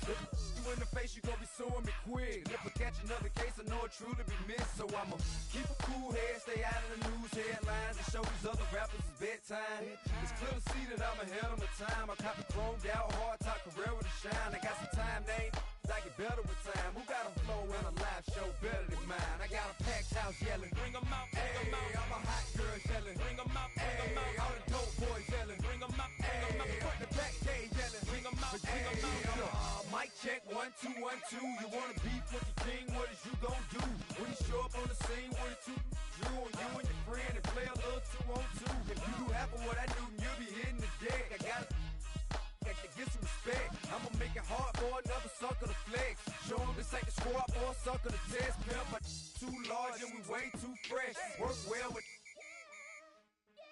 You in the face, you gon' be suing me quick. If I catch another case, I know it truly be missed. So I'ma keep a cool head, stay out of the news headlines, and show these other rappers it's bedtime. It's clear to see that I'm ahead of my time. I caught the chromed out, hard top career to shine. I got some time, they ain't I get better with time. Who got a flow and a live show better than mine? I got a packed house yelling, bring 'em out, bring 'em out. All my hot girls yelling, bring 'em out, bring 'em out. All the dope boys yelling, bring 'em out, bring 'em out. Front the back gate yelling, bring 'em out, bring 'em out. Mic check, 1 2 1 2. You wanna beef with the king? What is you gon' do when you show up on the scene? 1 2 drew on you and your friend and play a little 2 on 2. If you do half of what I do, then you'll be hitting the deck. I gotta get some respect. I'ma make it hard for another sucker to flex. Show him this ain't the squad or a sucker to test. Pimp, my too large and we way too fresh. Work well with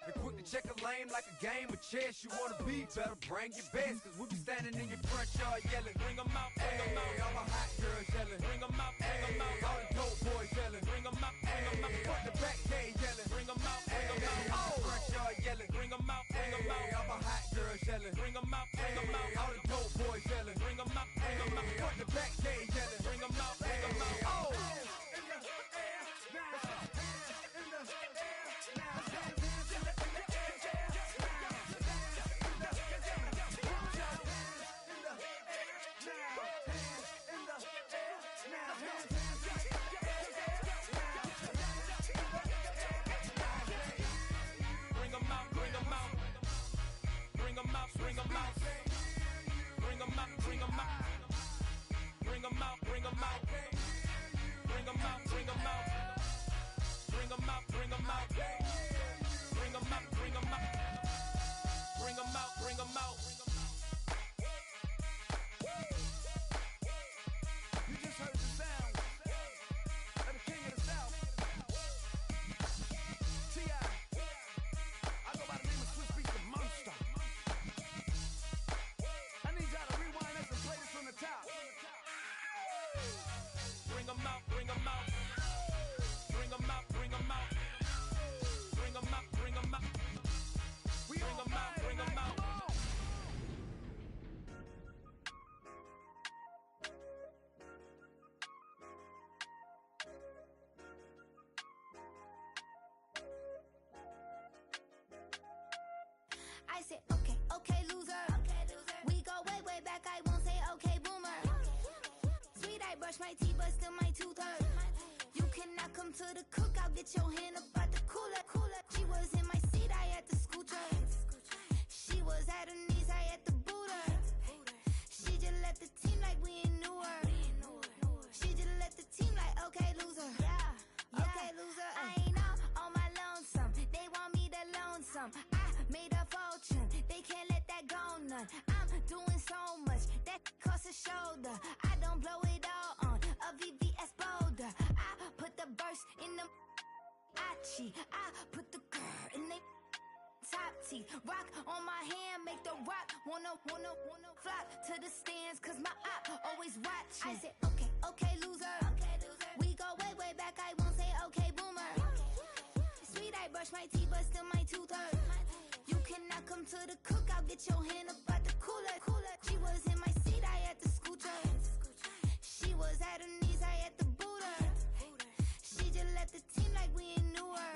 and quick to check a lane like a game of chess. You wanna be better, bring your best. Cause we be standing in your front yard yelling, bring 'em out, bring 'em out. All my hot girls yelling, bring 'em out, bring 'em out. All the dope boys yelling, bring 'em out, bring 'em out. Front the back gate yelling, bring 'em out, bring 'em out. Oh, front yard yelling, bring 'em out, bring 'em out. All my hot girls yelling, bring 'em out, bring 'em out. All the dope boys yelling, bring 'em out, bring 'em out. Front the back gate yelling, bring 'em out, bring 'em out. Oh. Bring 'em out, bring 'em out, bring 'em out, bring 'em out, bring 'em out, bring 'em out, bring 'em out, bring 'em out, bring 'em out, bring 'em out, bring 'em out, bring 'em out, bring 'em out. You just heard the sound of the king of the South, T.I. I go by the name of Swiss Beats the Monster. I need y'all to rewind this and play this from the top. Bring 'em out, bring 'em out, bring 'em out, bring 'em out, bring 'em out, bring 'em out, bring 'em out, bring 'em out. I said, okay, okay, loser. We go way, way back. I won't say okay, boomer. Sweet, I brush my teeth, but still my tooth hurt. You cannot come to the cookout. Get your hand up out the cooler. She was in my seat. I had to scoot her. She was at her knees. I had to boot her. She just left the team like we ain't knew her. She just left the team like okay, loser. Yeah, okay, loser. I ain't out on my lonesome. They want me to loan some. I made a fortune. They can't let that go none. I'm doing so much that costs a shoulder. I don't blow it all on a VVS boulder. I put the verse in the Achi. I put the girl in the top T. Rock on my hand, make the rock wanna flock to the stands. Cause my eye always watching. I said, okay, okay, loser. We go way, way back. I won't say okay, boomer. Sweet, I brush my teeth, but still my tooth hurt. cannot come to the cookout, get your hand up out the cooler. She was in my seat, I had to scoot her. She was at her knees, I had to boot her. She just left the team like we ain't knew her.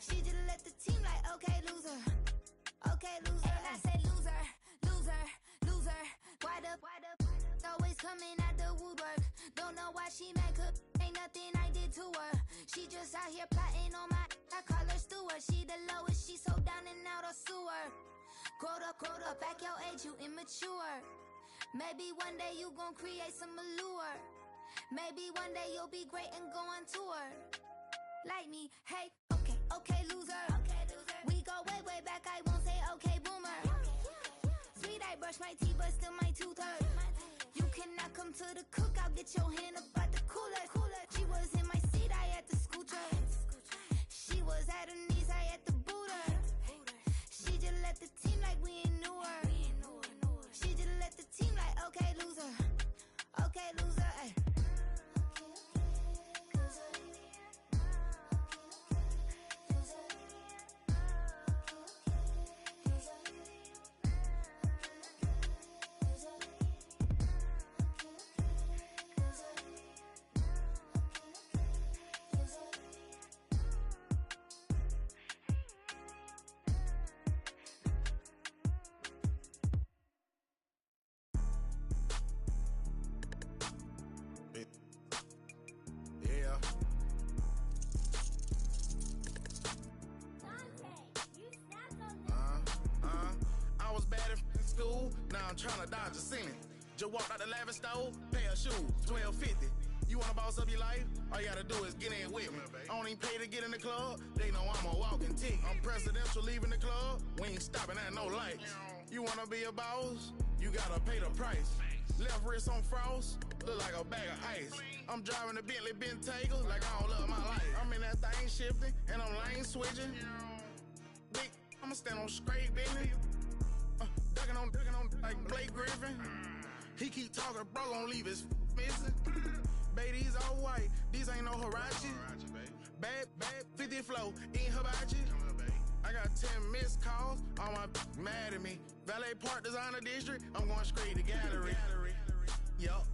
She just left the team like, okay, loser. Okay, loser. And I said loser, loser, loser. Why the always coming out the woodwork? Don't know why she mad, cause ain't nothing I did to her. She just out here plotting on my, I call her steward. She the lowest, she so down and out of sewer. Growed up, back your age, you immature. Maybe one day you gon' create some allure. Maybe one day you'll be great and go on tour. Like me, hey, okay, loser. We go way back, I won't say okay, boomer. Sweet, I brush my teeth, but still my tooth hurt. You cannot come to the cookout, get your hand up out the cooler. She was in my seat, I had to scoot her. She was at her knees, I had to boot her. She just left the team like we ain't knew her. She just left the team like, okay, loser. Okay, loser, ay. I'm trying to dodge a sentence. Just walked out the lavish store, pair of shoes, $12.50. You wanna boss up your life? All you gotta do is get in with me. I don't even pay to get in the club. They know I'm a walking tick. I'm presidential leaving the club. We ain't stopping at no lights. You wanna be a boss? You gotta pay the price. Left wrist on frost, look like a bag of ice. I'm driving a Bentley Bentayga like I don't love my life. I'm in that thing shifting and I'm lane switching. Big, I'ma stand on straight business. Ducking on like Blake Griffin. He keep talking, bro, gon' leave his missing. Baby, these all white, these ain't no Hirachi. Bad, 50 flow, in hibachi. I got 10 missed calls, all my mad at me. Valet Park Designer District, I'm going straight to gallery. Yup,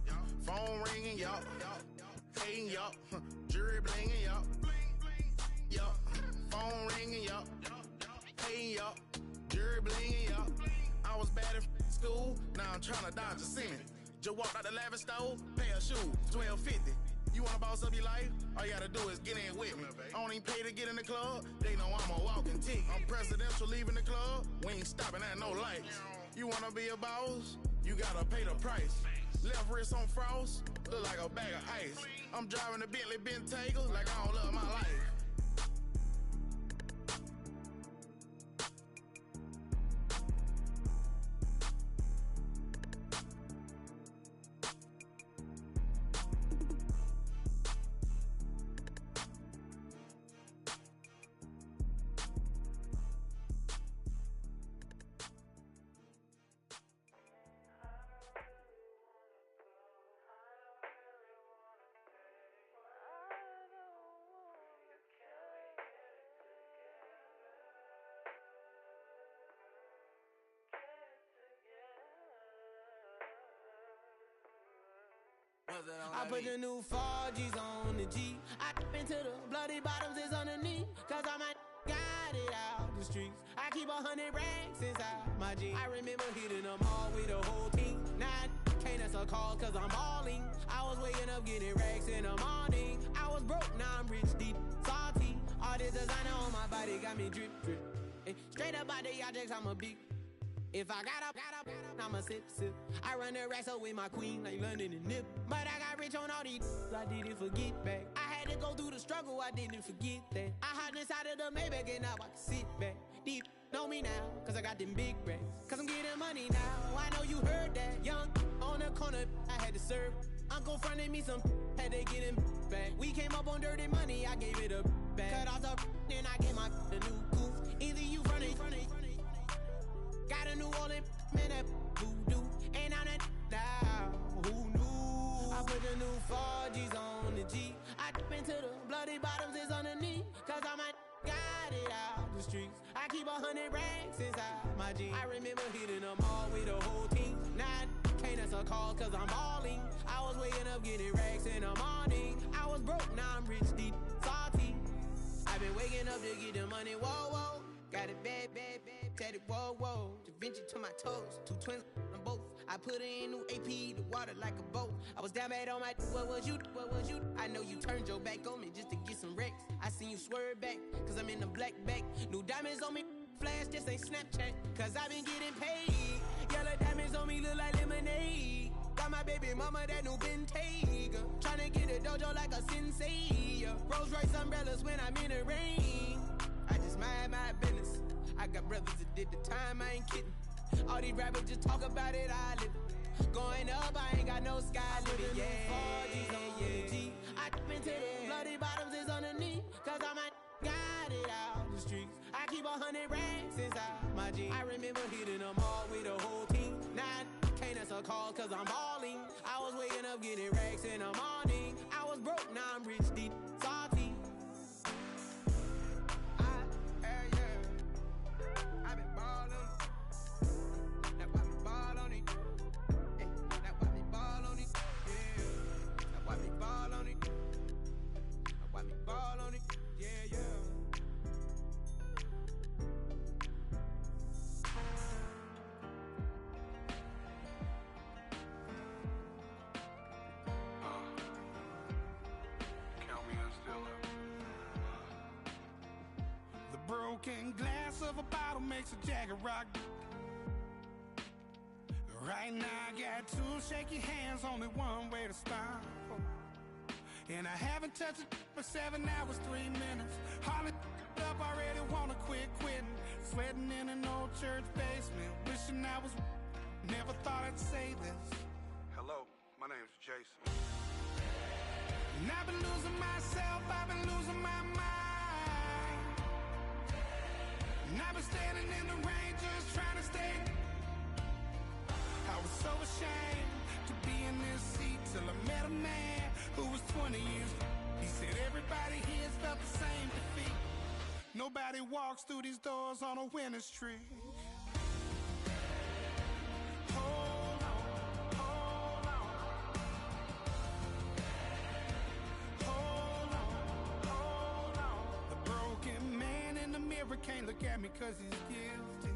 phone ringing, yup. Hating, yup. Jury blinging, yup. Yup, phone ringing, yup. Hating, yup. Jury blinging, yup. I was bad in school, now I'm tryna dodge a sentence. Just walked out the lavish store, pair of shoes, $12.50. You wanna boss up your life? All you gotta do is get in with me. I don't even pay to get in the club. They know I'm a walking tick. I'm presidential leaving the club. We ain't stopping at no lights. You wanna be a boss? You gotta pay the price. Left wrist on frost, look like a bag of ice. I'm driving a Bentley Bentayga like I don't love my life. I put the new 4Gs on the G. I into the bloody bottoms is underneath. Cause I might got it out the streets. I keep 100 racks inside my jeans. I remember hitting them all with the whole team. Now I can't answer calls cause I'm balling. I was waking up getting racks in the morning. I was broke, now I'm rich, deep, salty. All this designer on my body got me drip. Straight up out the objects, I'm a big. If I got up, I'ma sip. I run the racks up with my queen like London and Nip. But I got rich on all these, I didn't forget back. I had to go through the struggle, I didn't forget that. I hopped inside of the Maybach and now I can sit back. Deep, know me now, cause I got them big racks. Cause I'm getting money now, I know you heard that. Young, on the corner, I had to serve. Uncle fronted me some, had to get him back. We came up on dirty money, I gave it a back. Cut off the, then I gave my the new goof. Either you fronted. Got a New Orleans, man, that voodoo. And I'm that down, who knew? I put the new 4Gs on the G. I dip into the bloody bottoms is underneath. Cause I might got it out the streets. I keep 100 racks inside my jeans. I remember hitting them all with the whole team. Now I can't answer calls cause I'm balling. I was waking up getting racks in the morning. I was broke, now I'm rich, deep, salty. I've been waking up to get the money, whoa, whoa. Got it bad, bad, bad, tatted, whoa, whoa. Da Vinci to my toes, 2 twins on both. I put in new AP, the water like a boat. I was down bad on my, what was you, what was you? I know you turned your back on me just to get some wrecks. I seen you swerve back, cause I'm in the black back. New diamonds on me, flash, this ain't Snapchat. Cause I been getting paid. Yellow diamonds on me look like lemonade. Got my baby mama that new Bentayga. Tryna get a dojo like a sensei. Rolls Royce umbrellas when I'm in the rain. I just mind my business. I got brothers that did the time, I ain't kidding. All these rappers just talk about it, I live it. Going up, I ain't got no sky limit. Yeah, 4G's on the G. I been to the bloody bottoms is underneath. Cause I might got it out the streets. I keep 100 racks inside my jeans. I remember hitting them all with the whole team. Now I can't answer calls cause I'm balling. I was waking up getting racks in the morning. I was broke, now I'm rich, deep, salty. I've been ballin'. Now watch me ball on it. Now watch me ball on it. Yeah. Now watch me ball on it. Now watch me ball on it. Yeah, yeah. Count me in still up. The broken glass of a bottle makes a Jagger rock. Right now I got 2 shaky hands, only one way to stop. And I haven't touched it for 7 hours, 3 minutes. Hardly up, already wanna quit quitting. Sweating in an old church basement, wishing I was. Never thought I'd say this. Hello, my name's Jason. And I've been losing myself, I've been losing my mind. And I've been standing in the rain just trying to stay. I was so ashamed to be in this seat till I met a man who was 20 years. He said everybody here's felt the same defeat. Nobody walks through these doors on a winning streak. Hold on, hold on. Hold on, hold on. The broken man in the mirror can't look at me cause he's guilty.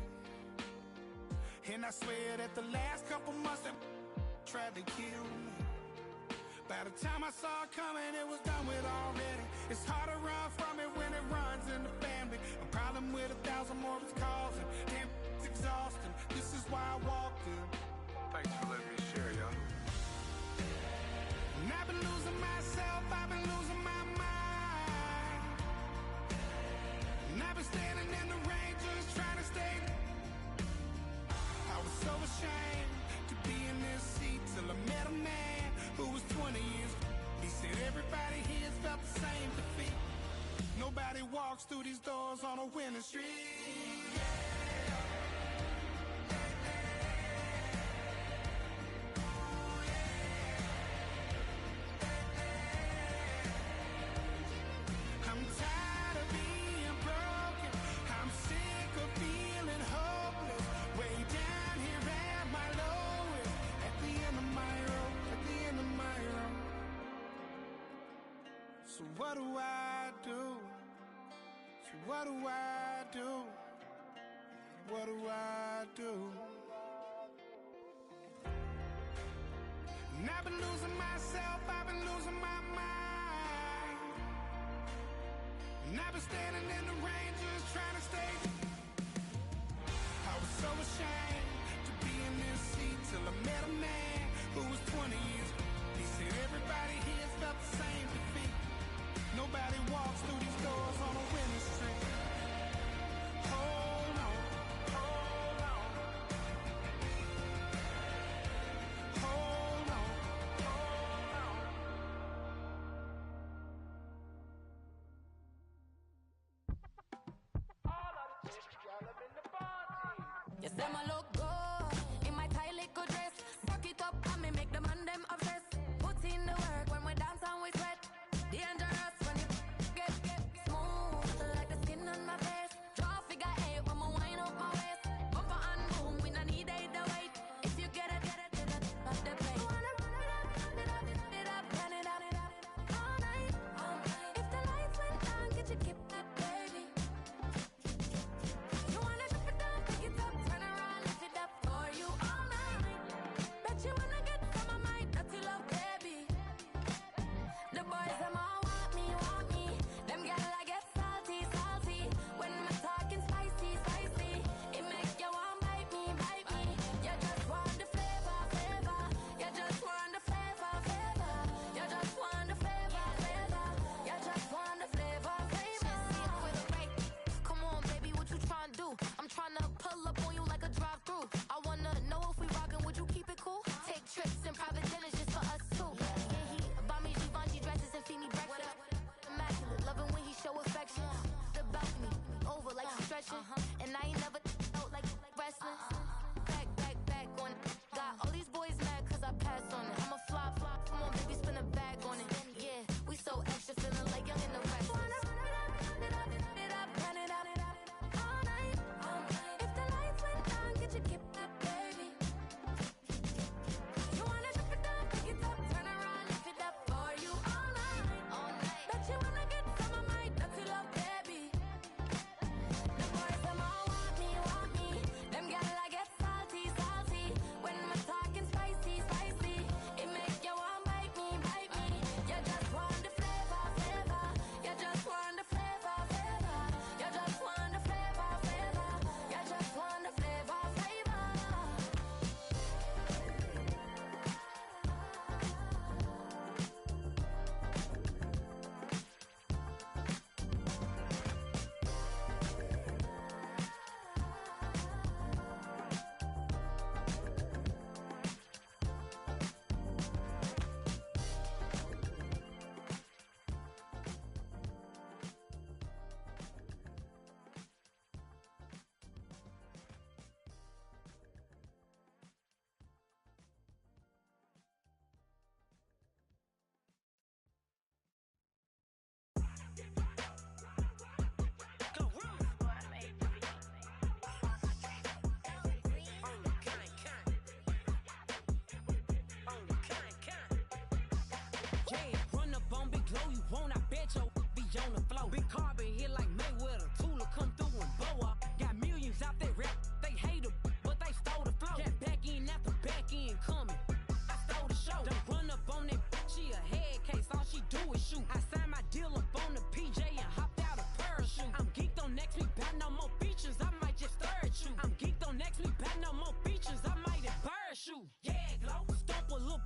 And I swear that the last couple months that tried to kill me. By the time I saw it coming, it was done with already. It's hard to run from it when it runs in the family. A problem with 1,000 more it's causing. Damn, it's exhausting. This is why I walked in. Thanks for letting me share, y'all. And I've been losing myself, I've been losing my mind. And I've been standing in the rain just trying to stay. I was so ashamed to be in this seat till I met a man who was 20 years. He said everybody here's felt the same defeat. Nobody walks through these doors on a winning streak. I'm tired of being broken. I'm sick of feeling hopeless. Way down here at my lowest. At the end of my road. At the end of my road. So what do I do? So what do I do? What do I do? And I've been losing myself, I've been losing my mind. And I've been standing in the rain just trying to stay. I was so ashamed to be in this seat till I met a man who was 20 years. He said everybody here's felt the same defeat. Nobody walks through these doors on a winning streak. Hold on, hold on. Hold on, hold on. All of the chicks, y'all up in the party. Yes, them a look good in my tight little dress. Rock it up and me make the man them obsessed. Put in the work when we dance and we sweat. Dangerous when you get smooth like the skin on my face. Drop Yeah, run up on Big Glow, you won't, I bet your be on the floor. Big Carbon here like Mayweather, Tula come through and blow up. Got millions out there rap, they hate her, but they stole the flow. Got back in after back in coming, I stole the show. Don't run up on that, she a head case, all she do is shoot. I signed my deal up on the PJ and hopped out a parachute. I'm geeked on next week, about no more features, I might just stir at you. I'm geeked on next week, about no more features, I might embarrass you. Yeah, Glow, stomp a little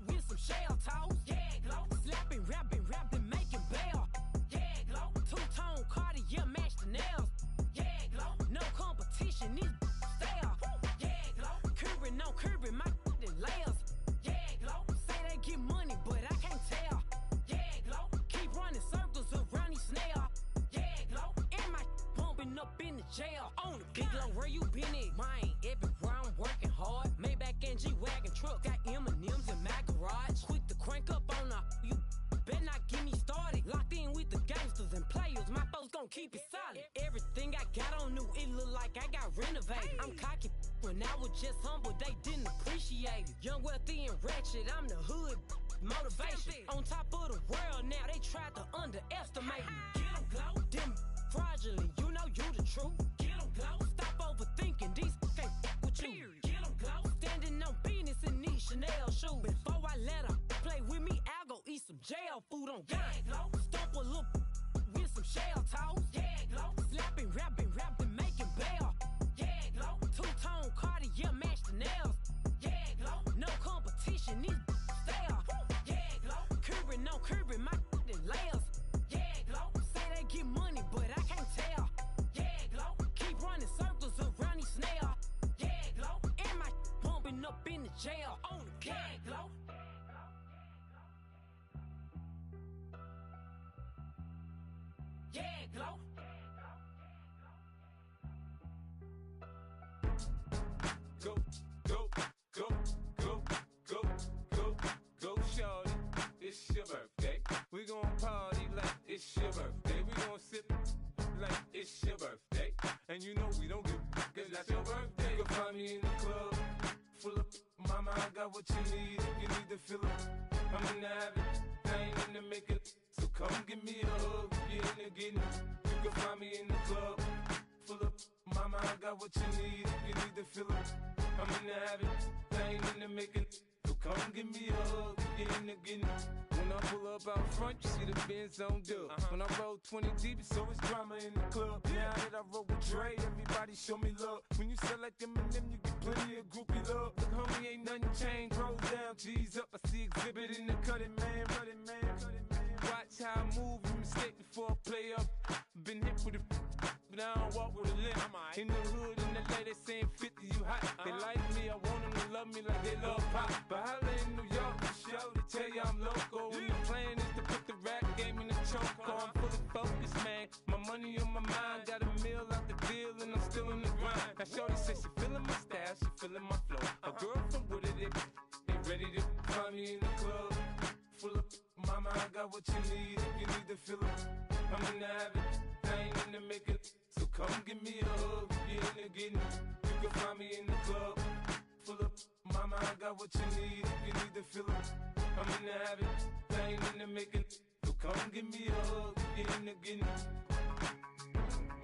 with some shell toes. Yeah, Glow, slapping, rapping, making bail. Yeah, Glow, two-tone Cartier match the nails. Yeah, Glow, no competition, these stale. Yeah, Glow, curving on curving, my layers. Yeah, Glow, say they get money, but I can't tell. Yeah, Glow, keep running circles around these snails. Yeah, Glow, and my bumping up in the jail. On the Big Glow, where you been at? Mine, everywhere I'm working hard. Maybach and G-Wagon truck, got M&M's in my garage. Quick to crank up on you better not get me started. Locked in with the gangsters and players, my folks gon' keep it solid. Everything I got on new, it look like I got renovated. I'm cocky when I was just humble, they didn't appreciate it. Young, wealthy, and ratchet, I'm the hood motivation. On top of the world now, they tried to underestimate me. Get 'em, Glow, them fraudulent, you know you the truth. Get 'em, Glow, stop overthinking, these can't with you. Get 'em, Glow, standing on business in these Chanel shoes. Before I let her play with me, I'll go eat some jail food on God. Yeah, Glow, stomp a little with some shell toes. Yeah, Glow, slapping, rapping, making bail. Yeah, Glow, two-tone Cartier match the nails. Yeah, Glow, no competition, these stale. Yeah, Glow, curving on curving, my layers. Yeah, Glow, say they get money, but I can't tell. Yeah, Glow, keep running circles around these snails. Yeah, Glow, and my bumping up in the jail. On the yeah, Glow. Yeah, Glow. Go, go, go, go, go, go, go, shorty. It's your birthday. We gon' party like it's your birthday. We gon' sip like it's your birthday. And you know we don't give cause that's your birthday. You can find me in the club, full of mama, I got what you need. If you need to fill up, I'm in the habit, I ain't in the make it. So come give me a hug, you're in the getting. You can find me in the club, full of mama, I got what you need. If you need to fill up, I'm in the habit, I ain't in the making. So come give me a hug, you're in the getting. When I pull up out front, you see the Benz on dub. When I roll 20 deep, it's always drama in the club. Now that I roll with Dre, everybody show me love. When you sell like them and them, you get plenty of groupie love. Look, homie, ain't nothing changed. Rolls down, G's up. I see exhibit in the cutting, man. Watch how I move, you mistake before I play up. Been hit with a but I don't walk with a limp. In the hood, in the lady saying 50, you hot. They like me, I want them to love me like they love pop. But holla in New York, the show, they tell you I'm local. And the plan is to put the rap game in the choke. I'm fully focused, man. My money on my mind, got a meal out the deal, and I'm still in the grind. Now shorty says she feeling my style, she feeling my flow. A girl from Wooded, they ready to find me in the club. Full of mama, I got what you need. If you need to fill up, I'm in the habit, I ain't in the make it. So come give me a hug, you're in the getting. You can find me in the club, full of mama, I got what you need. If you need to fill up, I'm in the habit, I ain't in the making. So come give me a hug, you're in the getting.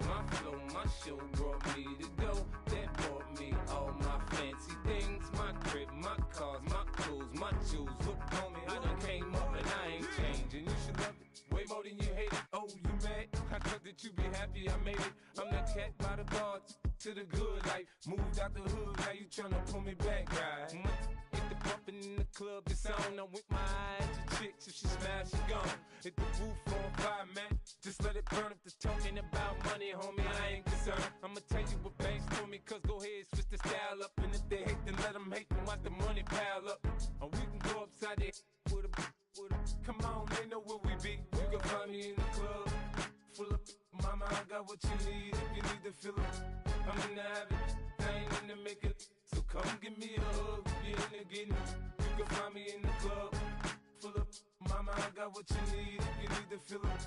My flow, my show brought me to go. That brought me all my fancy things. My crib, my cars, my clothes, my jewels. Look, homie, I done came up and I ain't changing. You should love it way more than you hate it. Oh, you mad? I thought that you be happy I made it. I'm the cat by the bar to the good life. Moved out the hood, now you tryna pull me back, right? Hit the bumpin' in the club, the sound. I'm with my eyes to chicks. If she smash, she gone. Hit the roof on fire, man. Just let it burn. If they're talking about money, homie, I ain't concerned. I'ma tell you what banks told me, cause go ahead, switch the style up. And if they hate, then let them hate, then watch the money pile up. Or we can go upside there with a come on, they know where we be. You can find me in the club, full of mama, I got what you need. If you need to fill up, I'm in the habit, I ain't in the make it. So come give me a hug, you're in the getting. You can find me in the club, full of mama, I got what you need. If you need to fill up,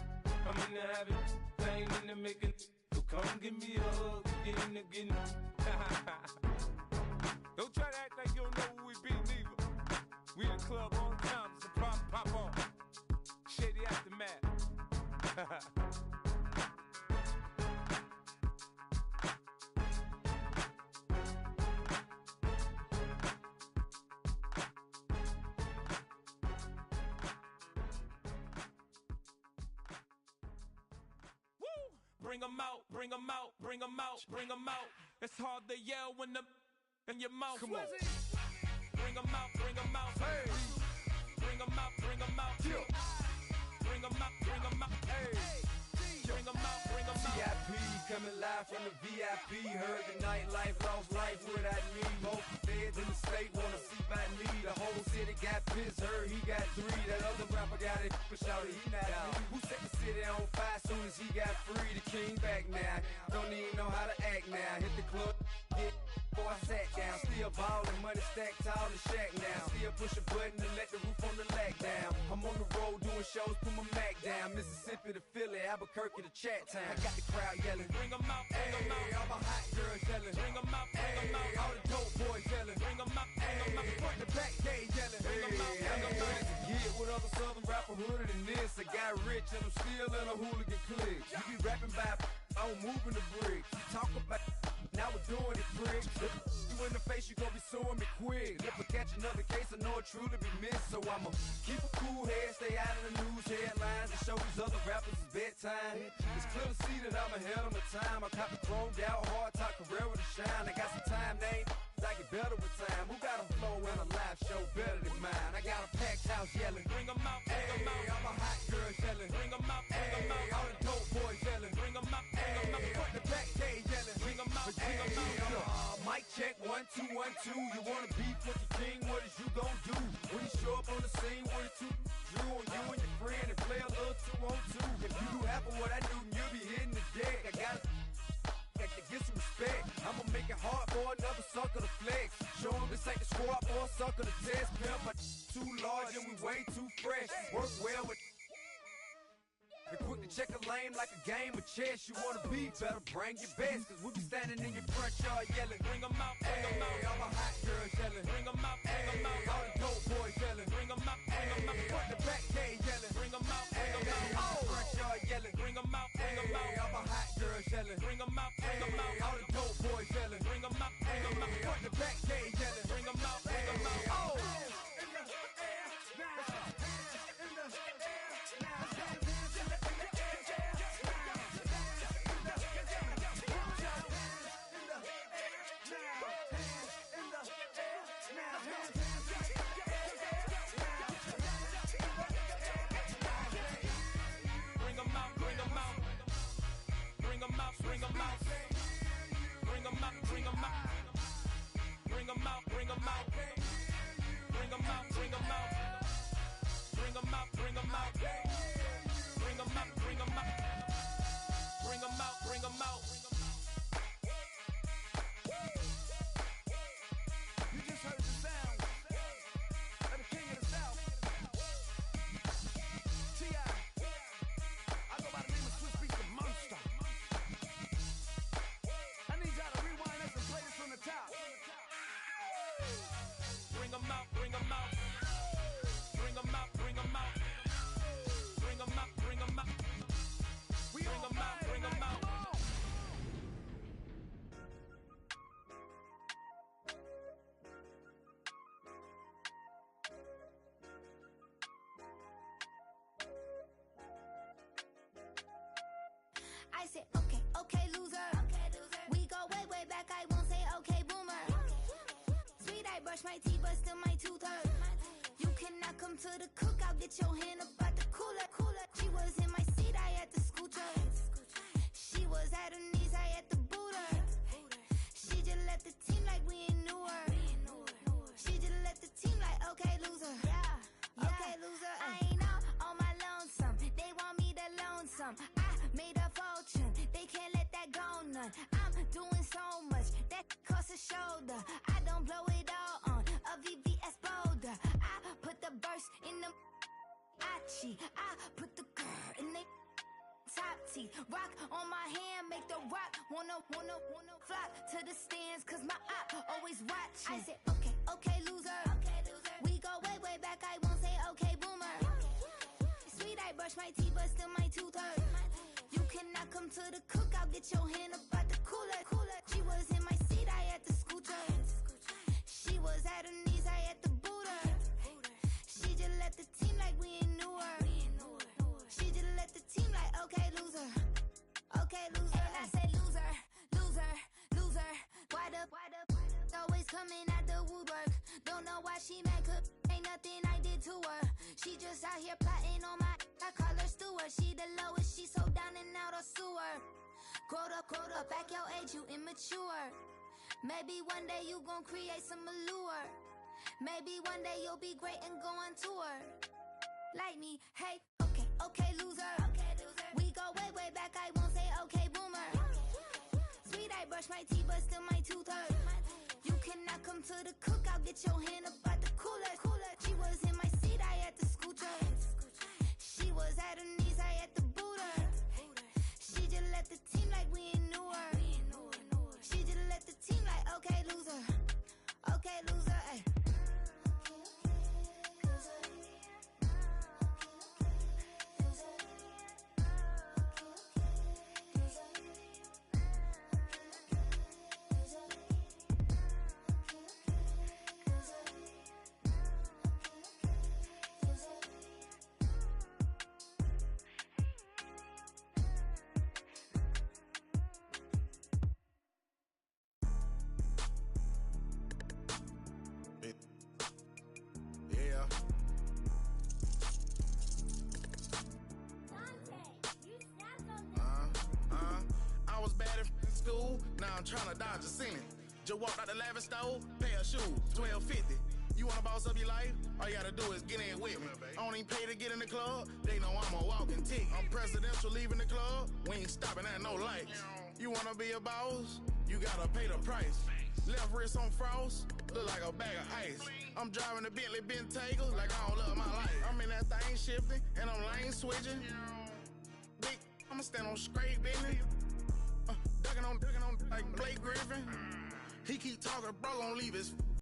I'm in the habit, I ain't in the make it. So come give me a hug, you're in the getting. Don't try to act like you don't know who we be, neither. We in the club on time, so pop on. Bring 'em out, bring 'em out, bring 'em out, bring 'em out. It's hard to yell when the in your mouth. Come on. Bring 'em out, bring 'em out. Hey. Bring 'em out, bring 'em out. Yeah. Bring 'em out, bring 'em out. Hey. Bring 'em out, bring 'em out. VIP coming live from the VIP. Heard the nightlife, lost life without me. Most feds in the state wanna see by me. The whole city got pissed, heard he got 3. That other rapper got it, but shouted he not me. Who set the city on fire soon as he got free? The king back now, don't even know how to act now. Hit the club, get before I sat down. Still ballin', money stacked tall in shack now. Still push a button to let the roof on the lag down. I'm on the road doing shows, put my Mac down. Mississippi to Philly, Albuquerque to Chat Town. I got the crowd yelling, bring 'em out, bring 'em out. All my hot girls yelling, bring 'em out, bring 'em out. All the dope boys yelling, bring 'em out, bring 'em out. Front to back, they yelling, bring 'em out, bring 'em out. Get with other southern rapper hooded than this. I got rich and I'm still in a hooligan clique. You be rapping by, I'm moving the bricks. You talk about, now we're doing it, bricks. You in the face, you gon' be suing me quick. If I catch another case, I know it truly be missed. So I'ma keep a cool head, stay out of the news headlines, and show these other rappers it's bedtime. It's clear to see that I'm ahead of my time. I caught the chromed out, hard top career with a shine. I got some time, they ain't I get better with time. Who got a flow and a live show better than mine? I got a packed house yelling, bring 'em out, bring 'em out. All my hot girls yelling, bring 'em out, bring 'em out. All the dope boys yelling, bring 'em out, bring 'em out. Front the back, they yelling, bring 'em out, bring 'em out. Mic check, 1, 2, 1, 2. You wanna beef with the king? What is you gon' do? When you show up on the scene, 1 or 2, drew on you and your friend and play a little 2 on 2. If you do half of what I do, you'll be hitting the deck. I gotta get some respect. I'ma make it hard for another sucker to flex. Show him this ain't the squad for a sucker to test. Pimp, my too large and we way too fresh. Work well with and quick to check a lane like a game of chess. You wanna be better, bring your best. Cause we'll be standing in your front yard yelling, bring 'em out, bring 'em out. All my hot girls yelling, bring 'em out, bring 'em out. All the dope boys yelling, bring 'em out, bring 'em out. Front the back, they yelling, bring 'em out, bring 'em out. Oh, front yard yelling, bring 'em out, bring 'em out. All my hot girls yelling, bring 'em out, bring 'em out. All the dope boys yelling, bring 'em out, bring 'em out. Front the back, they yelling, bring 'em out, bring 'em out. Oh. Bring 'em out, bring 'em out, bring 'em out, bring 'em out, bring 'em out, bring 'em out, bring 'em out, bring 'em out, bring 'em out, bring 'em out, bring 'em out, bring 'em out, bring 'em out. You just heard the sound of the king of the South, T.I. I go by the name of Swiss Beats the Monster. I need y'all to rewind this and play this from the top. Bring 'em out, bring 'em out, bring 'em out, bring 'em out, bring 'em out, bring 'em out, bring 'em out, bring 'em out. I said, okay, okay, loser. We go way, way back. I won't say okay, boomer. Sweet, I brush my teeth, but still my tooth hurt. You cannot come to the cookout. Get your hand up out the cooler. She was in my seat. I had to scoot her. She was at her knees. I had to boot her. She just left the team like we ain't knew her. She just left the team like okay, loser. Yeah, okay, loser. I ain't out on my lonesome. They want me to loan some. I made a fortune. They can't let that go none. I'm doing so much that costs a shoulder. I don't blow it all on a VVS boulder. I put the verse in the Achi. I put the girl in the top teeth. Rock on my hand, make the rock wanna flock to the stands. Cause my eye always watching. I said, okay, okay, loser. We go way, way back. I won't say okay, boomer. Sweet, I brush my teeth, but still my tooth hurt. You cannot come to the cookout, get your hand up out the cooler. She was in my seat, I had to scooter. She was at her knees, I had to boot her. She just left the team like we ain't knew her. She just left the team like, okay, loser. Okay, loser. And I say loser, loser, loser. Why the always coming at the woodwork? Don't know why she mad, cause ain't nothing I did to her. She just out here plotting on my, I call her steward. She the lowest, she so down and out of sewer. Growed up, back your age, you immature. Maybe one day you gon' create some allure. Maybe one day you'll be great and go on tour. Like me, hey, okay, loser. We go way, way back, I won't say okay, boomer. Sweet, I brush my teeth, but still my tooth hurt. You cannot come to the cookout, get your hand up out the cooler. She was in my seat, I had to scooter. She was at her knees, I had to boot her. She just left the team like we ain't knew her. She just left the team like, okay, loser. Okay, loser, ay. Now I'm tryna dodge a ceiling. Just walked out the lavish store, pair of shoes, $12.50. You wanna boss up your life? All you gotta do is get in with me. I don't even pay to get in the club. They know I'm a walking tick. I'm presidential leaving the club. We ain't stopping at no lights. You wanna be a boss? You gotta pay the price. Left wrist on frost, look like a bag of ice. I'm driving a Bentley Bentayga like I don't love my life. I'm in that thing shifting and I'm lane switching. Big, I'ma stand on straight business. Ducking on like Blake Griffin. He keep talking, bro, gon' leave his